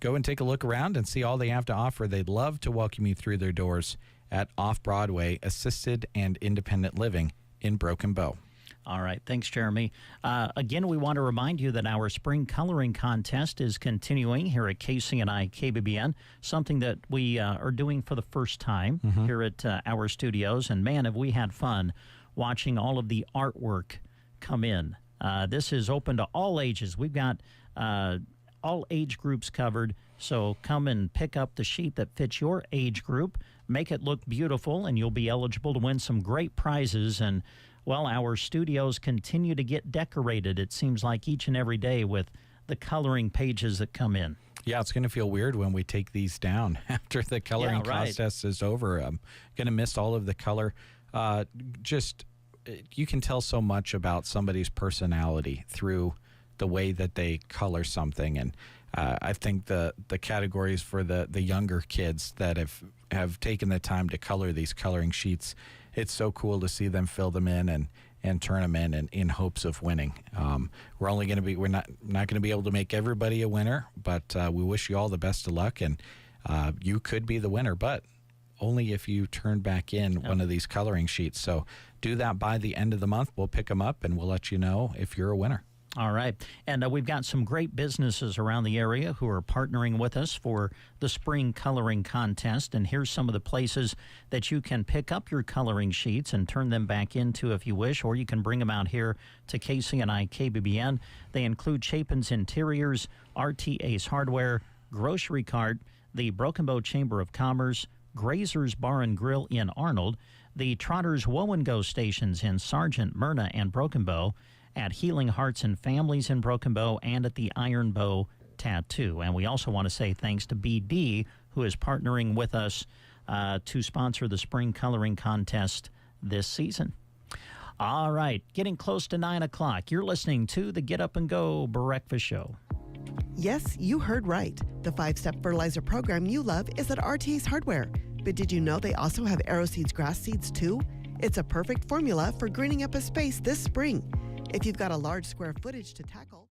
Go and take a look around and see all they have to offer. They'd love to welcome you through their doors at Off-Broadway Assisted and Independent Living in Broken Bow. All right. Thanks, Jeremy. Again, we want to remind you that our spring coloring contest is continuing here at KCNI KBBN, something that we are doing for the first time here at our studios. And, man, have we had fun watching all of the artwork come in. This is open to all ages. We've got all age groups covered, so come and pick up the sheet that fits your age group, make it look beautiful, and you'll be eligible to win some great prizes. And, well, our studios continue to get decorated, it seems like, each and every day with the coloring pages that come in. Yeah, it's going to feel weird when we take these down after the coloring contest is over. I'm going to miss all of the color. You can tell so much about somebody's personality through the way that they color something. And I think the categories for the younger kids that have taken the time to color these coloring sheets, it's so cool to see them fill them in and turn them in hopes of winning. We're not going to be able to make everybody a winner, but we wish you all the best of luck, and you could be the winner, but only if you turn back in one of these coloring sheets. So do that by the end of the month. We'll pick them up and we'll let you know if you're a winner. All right. And we've got some great businesses around the area who are partnering with us for the spring coloring contest. And here's some of the places that you can pick up your coloring sheets and turn them back into if you wish, or you can bring them out here to KCNI KBBN. They include Chapin's Interiors, RT Ace Hardware, Grocery Cart, the Broken Bow Chamber of Commerce, Grazer's Bar and Grill in Arnold, the Trotter's Woe and Go stations in Sargent, Myrna, and Broken Bow, at Healing Hearts and Families in Broken Bow, and at the Iron Bow Tattoo. And we also want to say thanks to BD, who is partnering with us to sponsor the spring coloring contest this season. All right, getting close to 9 o'clock. You're listening to the Get Up and Go Breakfast Show. Yes, you heard right. The 5-step fertilizer program you love is at RT's Hardware. But did you know they also have Arrow Seeds grass seeds too? It's a perfect formula for greening up a space this spring. If you've got a large square footage to tackle.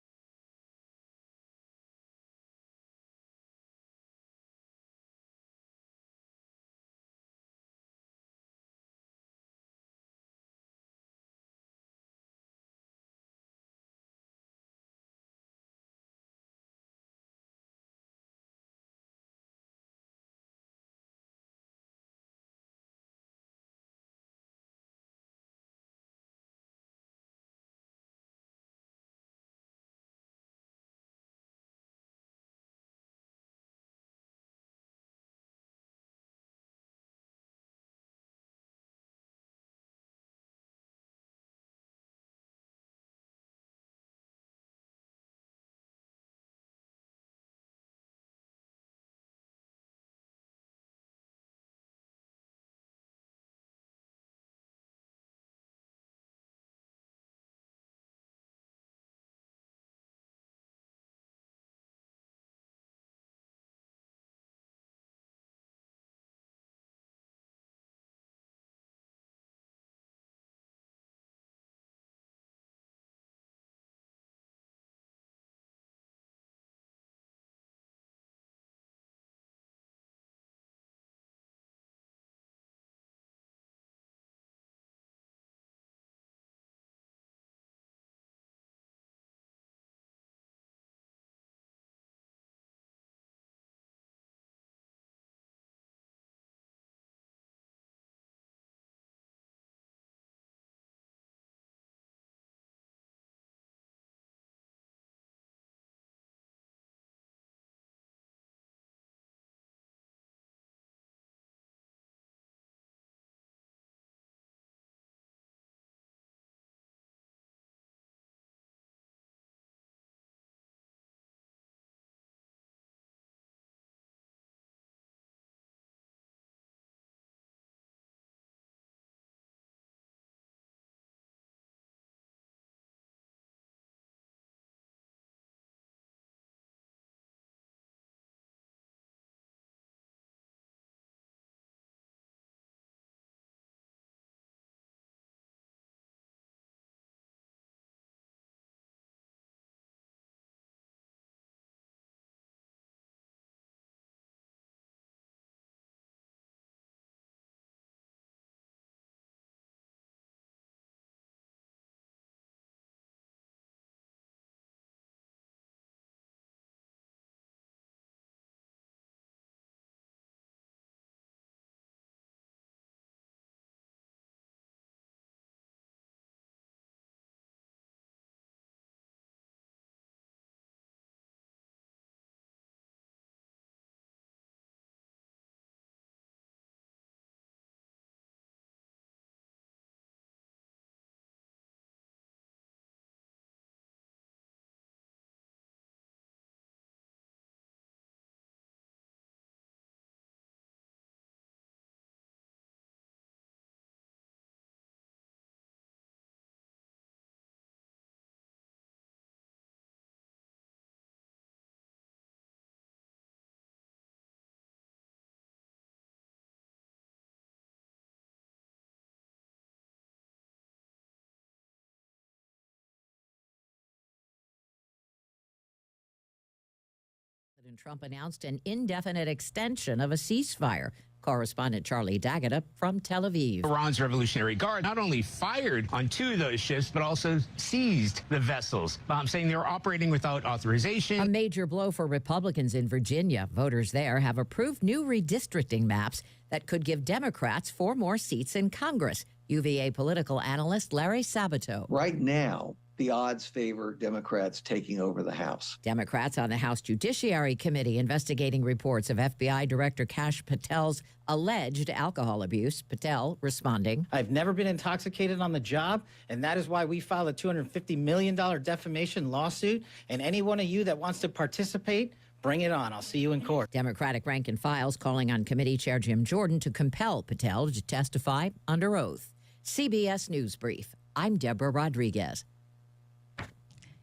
President Trump announced an indefinite extension of a ceasefire. Correspondent Charlie Daggett from Tel Aviv. Iran's Revolutionary Guard not only fired on 2 of those ships, but also seized the vessels, saying they were operating without authorization. A major blow for Republicans in Virginia. Voters there have approved new redistricting maps that could give Democrats 4 more seats in Congress. UVA political analyst Larry Sabato. Right now, the odds favor Democrats taking over the House. Democrats on the House Judiciary Committee investigating reports of FBI Director Kash Patel's alleged alcohol abuse. Patel responding. I've never been intoxicated on the job, and that is why we filed a $250 million defamation lawsuit. And any one of you that wants to participate, bring it on. I'll see you in court. Democratic rank and files calling on committee chair Jim Jordan to compel Patel to testify under oath. CBS News Brief. I'm Deborah Rodriguez.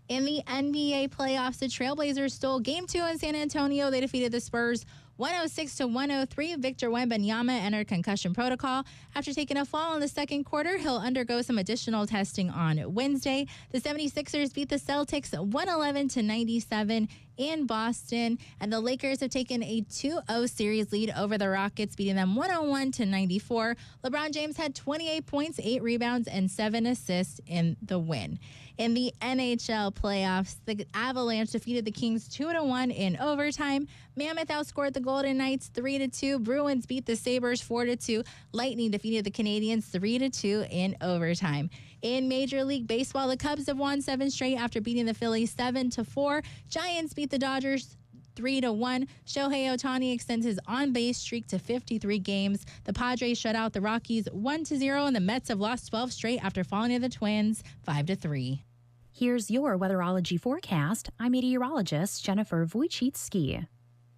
In the NBA playoffs, the Trailblazers stole Game 2 in San Antonio. They defeated the Spurs 106-103. Victor Wembanyama entered concussion protocol. After taking a fall in the second quarter, he'll undergo some additional testing on Wednesday. The 76ers beat the Celtics 111-97 in Boston, and the Lakers have taken a 2-0 series lead over the Rockets, beating them 101-94. LeBron James had 28 points, 8 rebounds, and 7 assists in the win. In the NHL playoffs, the Avalanche defeated the Kings 2-1 in overtime. Mammoth outscored the Golden Knights 3-2. Bruins beat the Sabres 4-2. Lightning defeated the Canadiens 3-2 in overtime. In Major League Baseball, the Cubs have won 7 straight after beating the Phillies 7-4. Giants beat the Dodgers 3-1. Shohei Ohtani extends his on-base streak to 53 games. The Padres shut out the Rockies 1-0, and the Mets have lost 12 straight after falling to the Twins 5-3. Here's your weatherology forecast. I'm meteorologist Jennifer Wojcicki.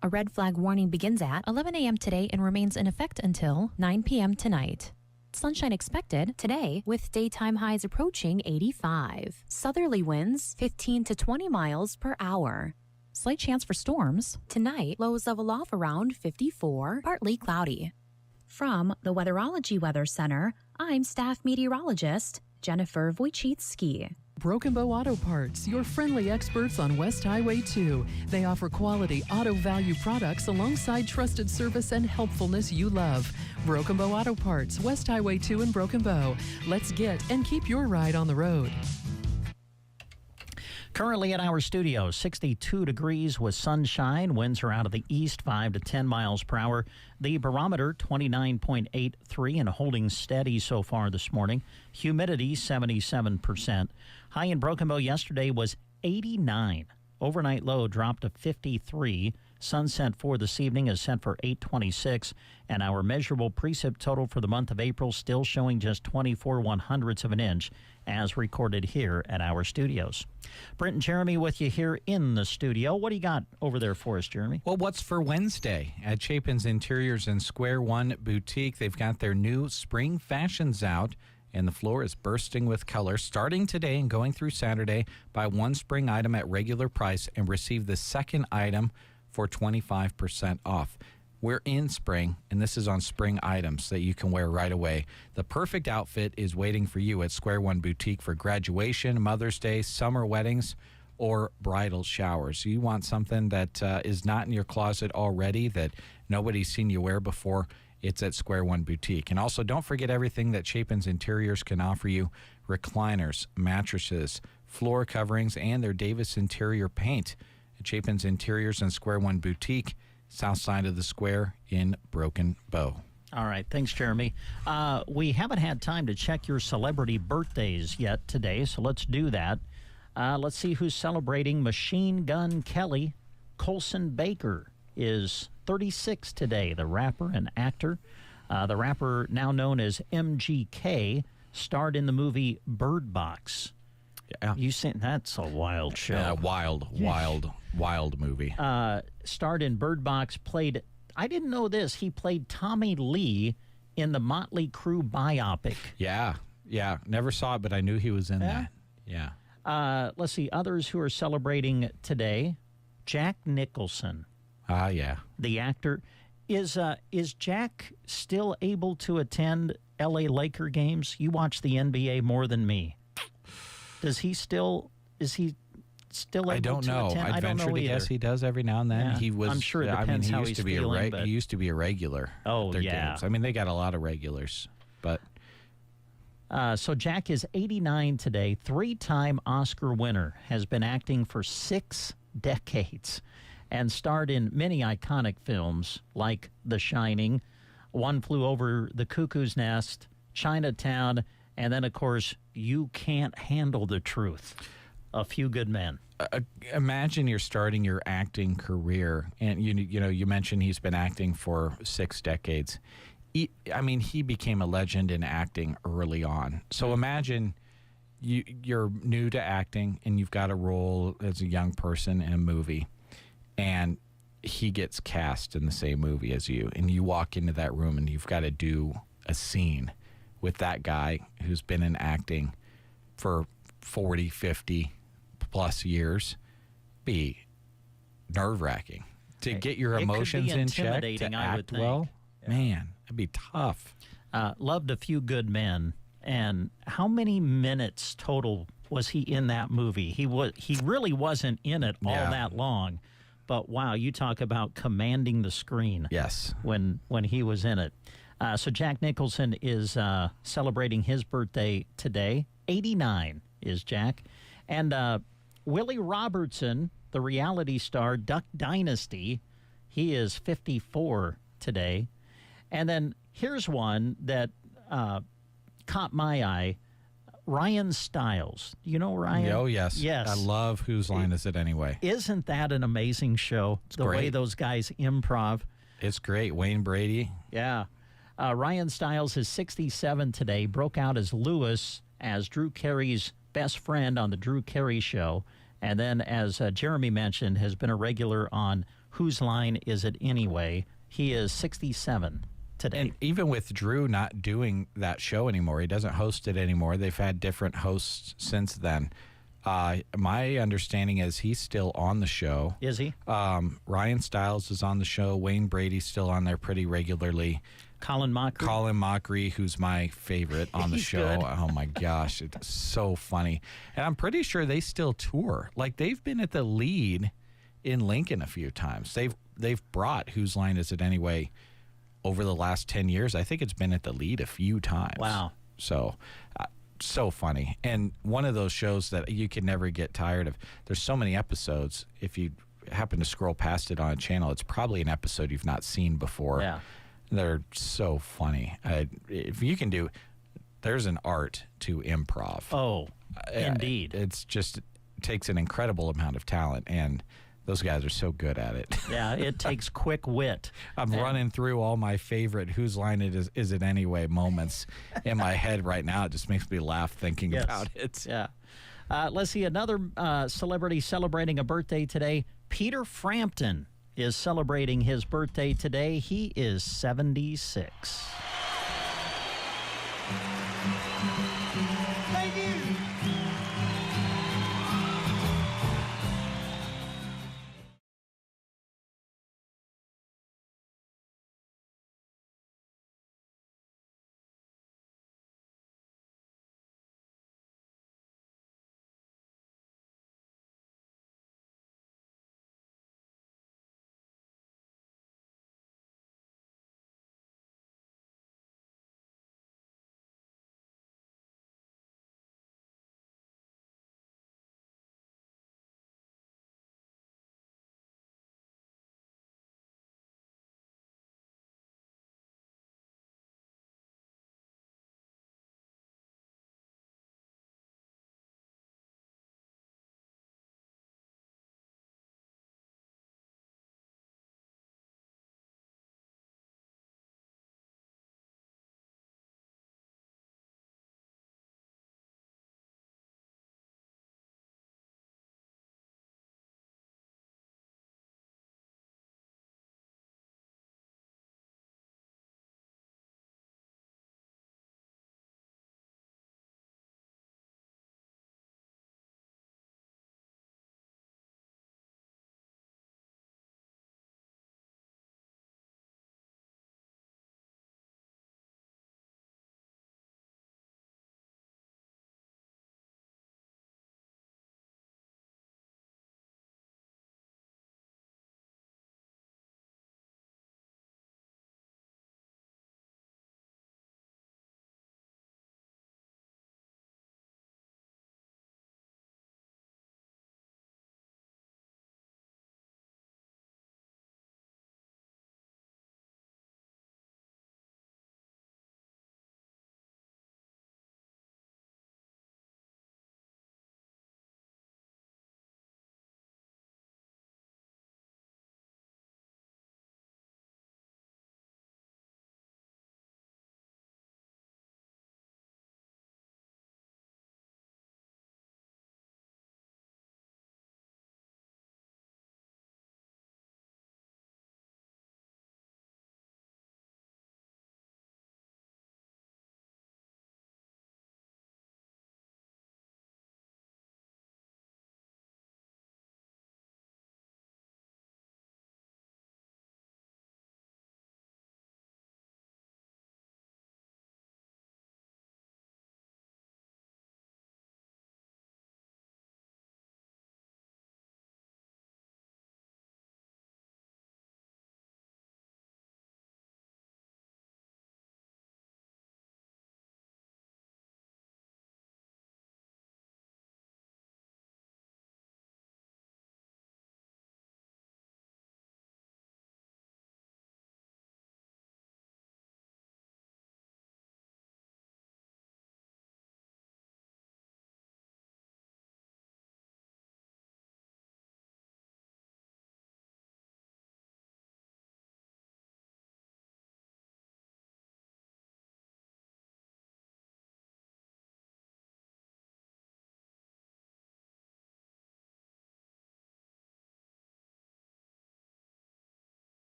A red flag warning begins at 11 a.m. today and remains in effect until 9 p.m. tonight. Sunshine expected today with daytime highs approaching 85. Southerly winds 15 to 20 miles per hour. Slight chance for storms. Tonight, lows level off around 54, partly cloudy. From the Weatherology Weather Center, I'm staff meteorologist Jennifer Wojcicki. Broken Bow Auto Parts, your friendly experts on West Highway 2. They offer quality auto value products alongside trusted service and helpfulness you love. Broken Bow Auto Parts, West Highway 2 in Broken Bow. Let's get and keep your ride on the road. Currently at our studio, 62 degrees with sunshine. Winds are out of the east, 5 to 10 miles per hour. The barometer, 29.83 and holding steady so far this morning. Humidity, 77%. High in Broken Bow yesterday was 89. Overnight low dropped to 53. Sunset for this evening is set for 8:26, and our measurable precip total for the month of April still showing just 24/100ths of an inch, as recorded here at our studios. Brent and Jeremy with you here in the studio. What do you got over there for us, Jeremy? Well, what's for Wednesday? At Chapin's Interiors and Square One Boutique, they've got their new spring fashions out, and the floor is bursting with color. Starting today and going through Saturday, buy one spring item at regular price and receive the second item for 25% off. We're in spring, and this is on spring items that you can wear right away. The perfect outfit is waiting for you at Square One Boutique for graduation, Mother's Day, summer weddings, or bridal showers. You want something that is not in your closet already, that nobody's seen you wear before, it's at Square One Boutique. And also, don't forget everything that Chapin's Interiors can offer you: recliners, mattresses, floor coverings, and their Davis Interior paint. At Chapin's Interiors and Square One Boutique, south side of the square in Broken Bow. All right. Thanks, Jeremy. We haven't had time to check your celebrity birthdays yet today, so let's do that. Let's see who's celebrating. Machine Gun Kelly. Colson Baker is 36 today, the rapper and actor. The rapper, now known as MGK, starred in the movie Bird Box. Yeah. You seen that's a wild show. Yeah, wild movie. Starred in Bird Box, played, I didn't know this, he played Tommy Lee in the Motley Crue biopic. Yeah. Never saw it, but I knew he was in that. Yeah. Let's see, others who are celebrating today. Jack Nicholson. Yeah. The actor. Is Jack still able to attend L.A. Laker games? You watch the NBA more than me. Is he still able I don't know. to attend? I'd venture to guess he does every now and then. Yeah. He was. I'm sure it depends how he's feeling. He used to be a regular. Oh, at their yeah. games. I mean, they got a lot of regulars, but. So Jack is 89 today. 3-time Oscar winner. Has been acting for 6 decades and starred in many iconic films like The Shining, One Flew Over the Cuckoo's Nest, Chinatown, and then, of course, You Can't Handle the Truth. A Few Good Men. Imagine you're starting your acting career, and you mentioned he's been acting for 6 decades. He became a legend in acting early on. So imagine you're new to acting, and you've got a role as a young person in a movie, and he gets cast in the same movie as you, and you walk into that room, and you've got to do a scene with that guy who's been in acting for 40, 50 plus years be nerve-wracking. To get your emotions in check, to act well, man, it'd be tough. Loved A Few Good Men. And how many minutes total was he in that movie? He really wasn't in it all that long. But, wow, you talk about commanding the screen. Yes. When he was in it. So Jack Nicholson is celebrating his birthday today. 89 is Jack. And Willie Robertson, the reality star, Duck Dynasty, he is 54 today. And then here's one that caught my eye. Ryan Stiles. You know Ryan? Oh, yes. Yes. I love Whose Line Is It Anyway? Isn't that an amazing show? It's the great. way those guys improv. It's great. Wayne Brady. Yeah. Ryan Stiles is 67 today, broke out as Lewis, as Drew Carey's best friend on The Drew Carey Show. And then, as Jeremy mentioned, has been a regular on Whose Line Is It Anyway? He is 67 today. And even with Drew not doing that show anymore, he doesn't host it anymore. They've had different hosts since then. My understanding is he's still on the show. Is he? Ryan Stiles is on the show. Wayne Brady's still on there pretty regularly. Colin Mockery, who's my favorite on the show. Good. Oh my gosh, it's so funny. And I'm pretty sure they still tour. Like, they've been at the lead in Lincoln a few times. They've brought Whose Line Is It Anyway over the last 10 years. I think it's been at the lead a few times. Wow. So so funny. And one of those shows that you can never get tired of. There's so many episodes. If you happen to scroll past it on a channel, it's probably an episode you've not seen before. Yeah. They're so funny. If you can do, there's an art to improv. Oh, indeed. It takes an incredible amount of talent, and those guys are so good at it. Yeah, it takes quick wit. I'm running through all my favorite Whose Line Is It Anyway moments in my head right now. It just makes me laugh thinking about it. Yeah. Let's see, another celebrity celebrating a birthday today. Peter Frampton is celebrating his birthday today. He is 76.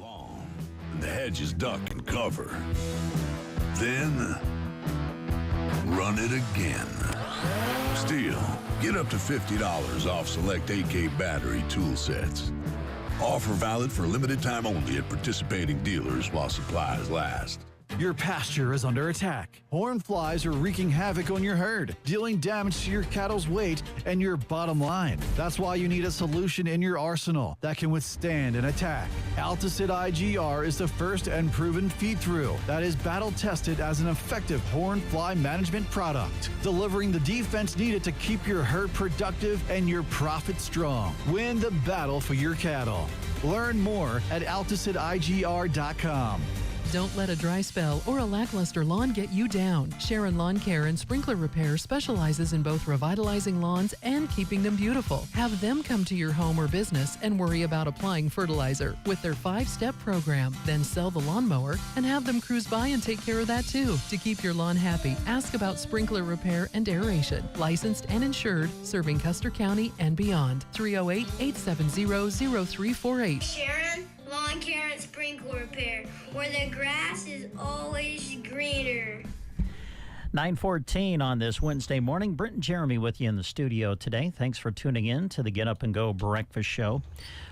long, and the hedges duck and cover. Then, run it again. Still, get up to $50 off select AK battery tool sets. Offer valid for limited time only at participating dealers while supplies last. Your pasture is under attack. Horn flies are wreaking havoc on your herd, dealing damage to your cattle's weight and your bottom line. That's why you need a solution in your arsenal that can withstand an attack. Alticid IGR is the first and proven feed-through that is battle-tested as an effective horn fly management product, delivering the defense needed to keep your herd productive and your profit strong. Win the battle for your cattle. Learn more at AlticidIGR.com. Don't let a dry spell or a lackluster lawn get you down. Sharon Lawn Care and Sprinkler Repair specializes in both revitalizing lawns and keeping them beautiful. Have them come to your home or business and worry about applying fertilizer with their 5-step program. Then sell the lawnmower and have them cruise by and take care of that too. To keep your lawn happy, ask about sprinkler repair and aeration. Licensed and insured, serving Custer County and beyond. 308-870-0348. Sharon Lawn Care and Sprinkler Repair, where the grass is always greener. 9:14 on this Wednesday morning. Brent and Jeremy with you in the studio today. Thanks for tuning in to the Get Up and Go Breakfast Show.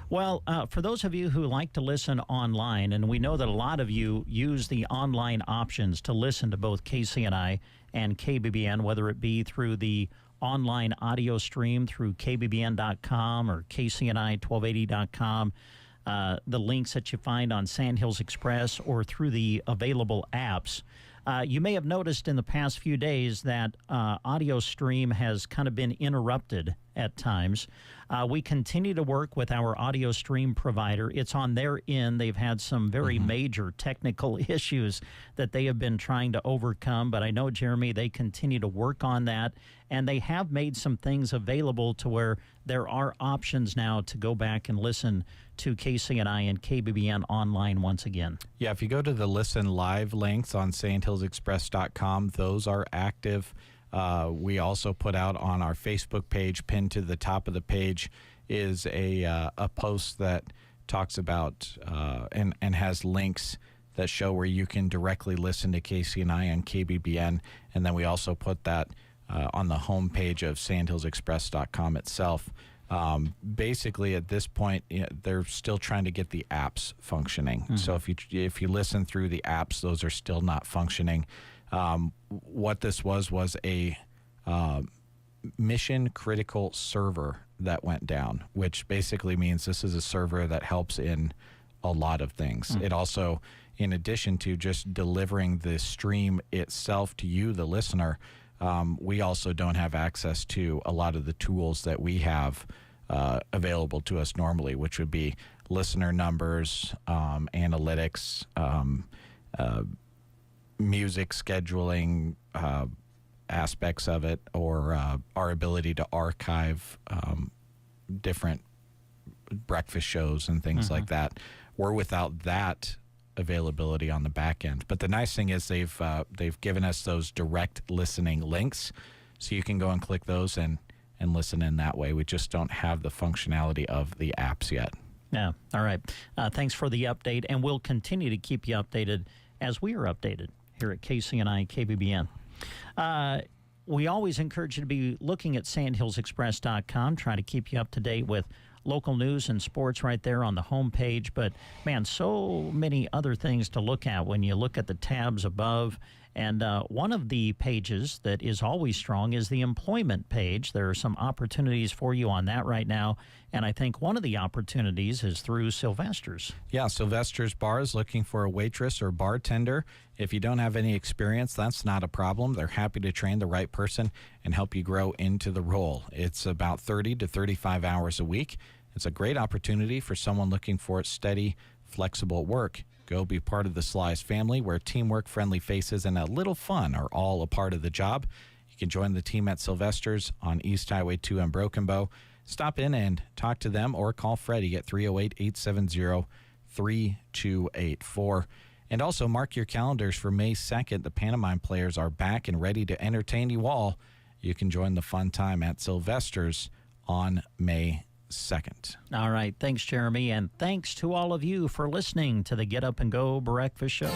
Well, for those of you who like to listen online, and we know that a lot of you use the online options to listen to both KCNI and KBBN, whether it be through the online audio stream through kbbn.com or kcni1280.com, the links that you find on Sandhills Express or through the available apps. You may have noticed in the past few days that audio stream has kind of been interrupted at times. We continue to work with our audio stream provider. It's on their end. They've had some very major technical issues that they have been trying to overcome, but I know, Jeremy, they continue to work on that, and they have made some things available to where there are options now to go back and listen to KCNI and KBBN online once again. Yeah, if you go to the Listen Live links on sandhillsexpress.com, those are active. We also put out on our Facebook page, pinned to the top of the page, is a post that talks about and has links that show where you can directly listen to KCNI and KBBN. And then we also put that on the homepage of sandhillsexpress.com itself. Basically, at this point, they're still trying to get the apps functioning. So if you listen through the apps, those are still not functioning. What this was a mission critical server that went down, which basically means this is a server that helps in a lot of things. It also, in addition to just delivering the stream itself to you, the listener, we also don't have access to a lot of the tools that we have available to us normally, which would be listener numbers, analytics, music scheduling aspects of it, or our ability to archive different breakfast shows and things like that. We're without that availability on the back end. But the nice thing is they've given us those direct listening links, so you can go and click those and listen in that way. We just don't have the functionality of the apps yet. Yeah. All right. Thanks for the update, and we'll continue to keep you updated as we are updated here at KCNI KBBN. We always encourage you to be looking at sandhillsexpress.com, trying to keep you up to date with local news and sports right there on the homepage. But, man, so many other things to look at when you look at the tabs above. And one of the pages that is always strong is the employment page. There are some opportunities for you on that right now. And I think one of the opportunities is through Sylvester's. Yeah, Sylvester's Bar is looking for a waitress or bartender. If you don't have any experience, that's not a problem. They're happy to train the right person and help you grow into the role. It's about 30 to 35 hours a week. It's a great opportunity for someone looking for steady, flexible work. Go be part of the Slice family, where teamwork, friendly faces, and a little fun are all a part of the job. You can join the team at Sylvester's on East Highway 2 in Broken Bow. Stop in and talk to them, or call Freddie at 308-870-3284. And also mark your calendars for May 2nd. The Pantomime Players are back and ready to entertain you all. You can join the fun time at Sylvester's on May 2nd. All right. Thanks, Jeremy. And thanks to all of you for listening to the Get Up and Go Breakfast Show.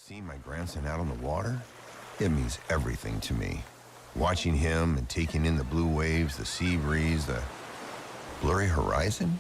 Seeing my grandson out on the water, it means everything to me. Watching him and taking in the blue waves, the sea breeze, the blurry horizon.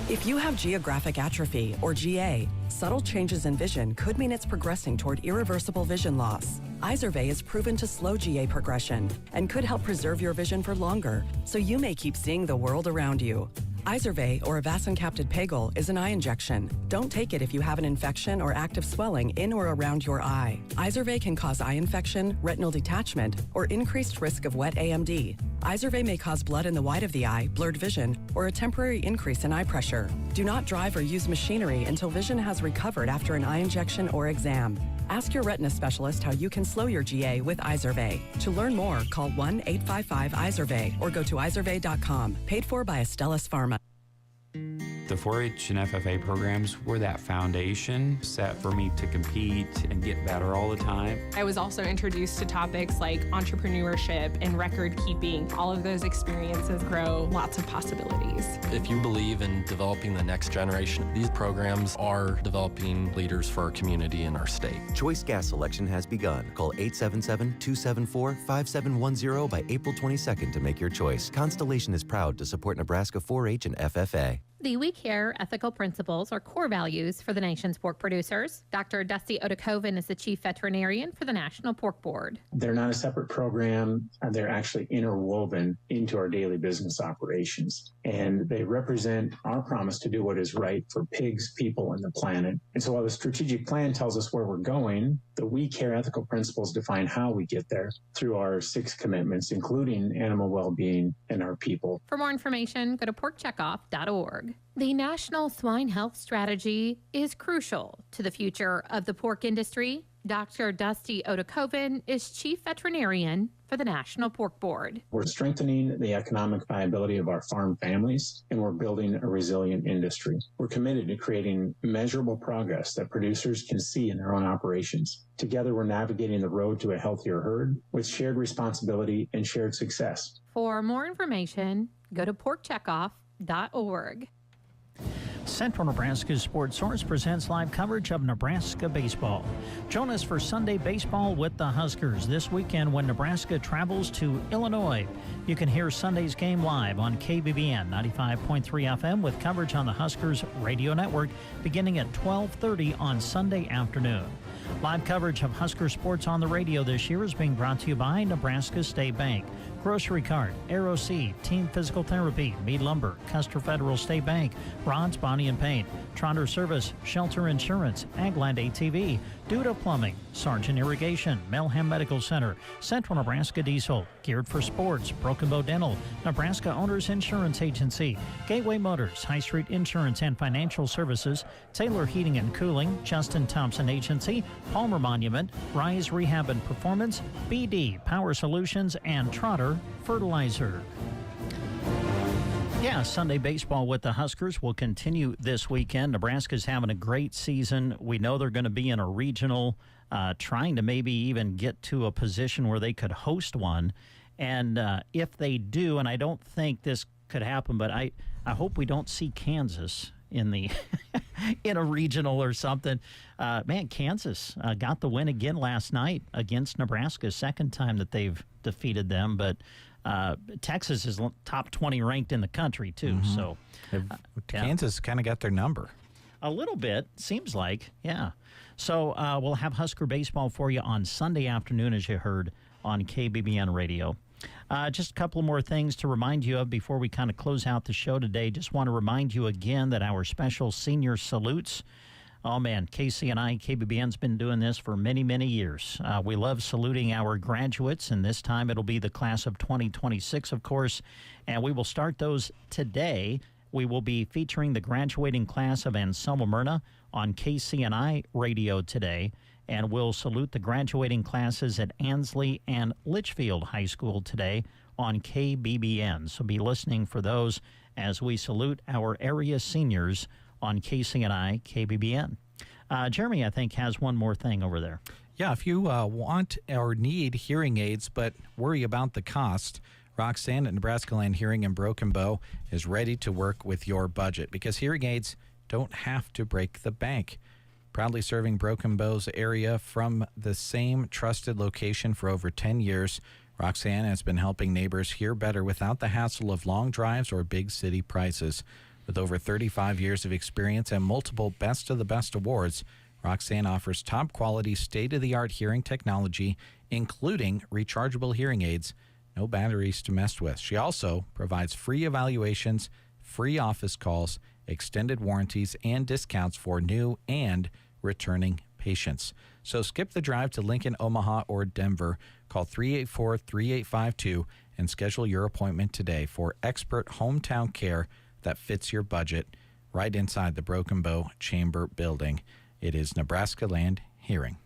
If you have geographic atrophy, or GA, subtle changes in vision could mean it's progressing toward irreversible vision loss. Izervay is proven to slow GA progression and could help preserve your vision for longer, so you may keep seeing the world around you. Izervay, or avacincaptad pegol, is an eye injection. Don't take it if you have an infection or active swelling in or around your eye. Izervay can cause eye infection, retinal detachment, or increased risk of wet AMD. Izervay may cause blood in the white of the eye, blurred vision, or a temporary increase in eye pressure. Do not drive or use machinery until vision has recovered after an eye injection or exam. Ask your retina specialist how you can slow your GA with Izervay. To learn more, call 1-855-IZERVAY or go to izervay.com. Paid for by Astellas Pharma. The 4-H and FFA programs were that foundation set for me to compete and get better all the time. I was also introduced to topics like entrepreneurship and record keeping. All of those experiences grow lots of possibilities. If you believe in developing the next generation, these programs are developing leaders for our community and our state. Choice gas selection has begun. Call 877-274-5710 by April 22nd to make your choice. Constellation is proud to support Nebraska 4-H and FFA. The We Care ethical principles are core values for the nation's pork producers. Dr. Dusty Odakoven is the chief veterinarian for the National Pork Board. They're not a separate program. They're actually interwoven into our daily business operations. And they represent our promise to do what is right for pigs, people, and the planet. And so while the strategic plan tells us where we're going, the We Care ethical principles define how we get there through our 6 commitments, including animal well-being and our people. For more information, go to porkcheckoff.org. The National Swine Health Strategy is crucial to the future of the pork industry. Dr. Dusty Odakoven is chief veterinarian for the National Pork Board. We're strengthening the economic viability of our farm families, and we're building a resilient industry. We're committed to creating measurable progress that producers can see in their own operations. Together, we're navigating the road to a healthier herd with shared responsibility and shared success. For more information, go to porkcheckoff.org. Central Nebraska's Sports Source presents live coverage of Nebraska baseball. Join us for Sunday baseball with the Huskers this weekend when Nebraska travels to Illinois. You can hear Sunday's game live on KBBN 95.3 FM with coverage on the Huskers radio network beginning at 12:30 on Sunday afternoon. Live coverage of Husker sports on the radio this year is being brought to you by Nebraska State Bank, Grocery Cart, Aero C, Team Physical Therapy, Mead Lumber, Custer Federal State Bank, Ron's Body and Paint, Trotter Service, Shelter Insurance, Agland ATV, Duda Plumbing, Sargent Irrigation, Melham Medical Center, Central Nebraska Diesel, Geared for Sports, Broken Bow Dental, Nebraska Owners Insurance Agency, Gateway Motors, High Street Insurance and Financial Services, Taylor Heating and Cooling, Justin Thompson Agency, Palmer Monument, Rise Rehab and Performance, BD Power Solutions, and Trotter Fertilizer. Yeah, Sunday baseball with the Huskers will continue this weekend. Nebraska's having a great season. We know they're going to be in a regional, trying to maybe even get to a position where they could host one. And if they do, and I don't think this could happen, but I hope we don't see Kansas in the in a regional or something. Man, Kansas got the win again last night against Nebraska, second time that they've defeated them, but Texas is top 20 ranked in the country too. Mm-hmm. So Kansas kind of got their number a little bit, seems like. Yeah. So we'll have Husker baseball for you on Sunday afternoon, as you heard on KBBN radio. Just a couple more things to remind you of before we kind of close out the show today. Just want to remind you again that our special senior salutes. Oh, man, KCNI, KBBN's been doing this for many, many years. We love saluting our graduates, and this time it'll be the class of 2026, of course, and we will start those today. We will be featuring the graduating class of Anselmo Myrna on KCNI radio today, and we'll salute the graduating classes at Ansley and Litchfield High School today on KBBN. So be listening for those as we salute our area seniors on KCNI, KBBN. Jeremy, I think, has one more thing over there. Yeah, if you want or need hearing aids but worry about the cost, Roxanne at Nebraska Land Hearing in Broken Bow is ready to work with your budget because hearing aids don't have to break the bank. Proudly serving Broken Bow's area from the same trusted location for over 10 years, Roxanne has been helping neighbors hear better without the hassle of long drives or big city prices. With over 35 years of experience and multiple Best of the Best awards, Roxanne offers top-quality, state-of-the-art hearing technology, including rechargeable hearing aids, no batteries to mess with. She also provides free evaluations, free office calls, extended warranties, and discounts for new and returning patients. So skip the drive to Lincoln, Omaha, or Denver. Call 384-3852 and schedule your appointment today for expert hometown care that fits your budget right inside the Broken Bow Chamber building. It is Nebraska Land Hearing.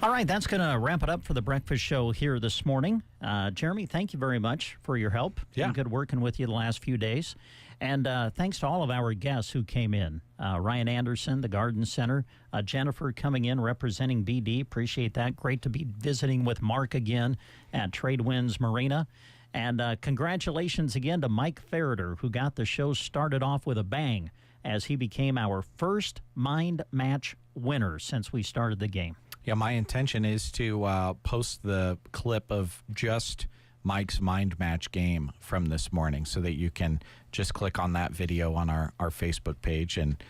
All right, that's going to wrap it up for the breakfast show here this morning. Jeremy, thank you very much for your help. Yeah. Been good working with you the last few days. And thanks to all of our guests who came in. Ryan Anderson, the Garden Center. Jennifer coming in representing BD. Appreciate that. Great to be visiting with Mark again at Tradewinds Marina. And congratulations again to Mike Ferreter, who got the show started off with a bang as he became our first Mind Match winner since we started the game. Yeah, my intention is to post the clip of just Mike's Mind Match game from this morning so that you can just click on that video on our Facebook page and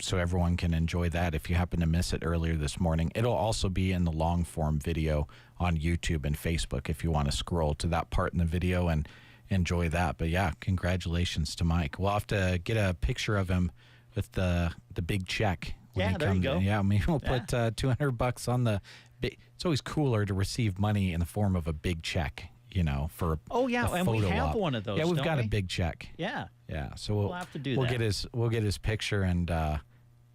so everyone can enjoy that if you happen to miss it earlier this morning. It'll also be in the long form video on YouTube and Facebook if you want to scroll to that part in the video and enjoy that. But yeah, congratulations to Mike. We'll have to get a picture of him with the big check. Yeah, there you go. Yeah, maybe we'll put $200 on the big. It's always cooler to receive money in the form of a big check, you know, for Oh, yeah, and we have one of those, Yeah, we've don't got we? a big check. Yeah. Yeah, so We'll have to do we'll that. get his picture and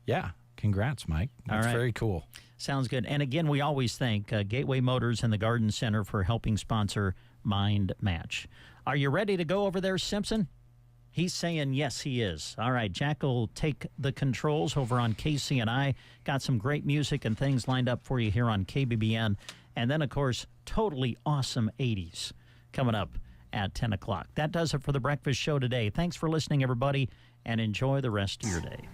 yeah, congrats, Mike. That's right. very cool. Sounds good. And again, we always thank Gateway Motors and the Garden Center for helping sponsor Mind Match. Are you ready to go over there, Simpson? He's saying yes, he is. All right, Jack will take the controls over on KCNI. Got some great music and things lined up for you here on KBBN. And then, of course, totally awesome 80s coming up at 10 o'clock. That does it for the Breakfast Show today. Thanks for listening, everybody, and enjoy the rest of your day.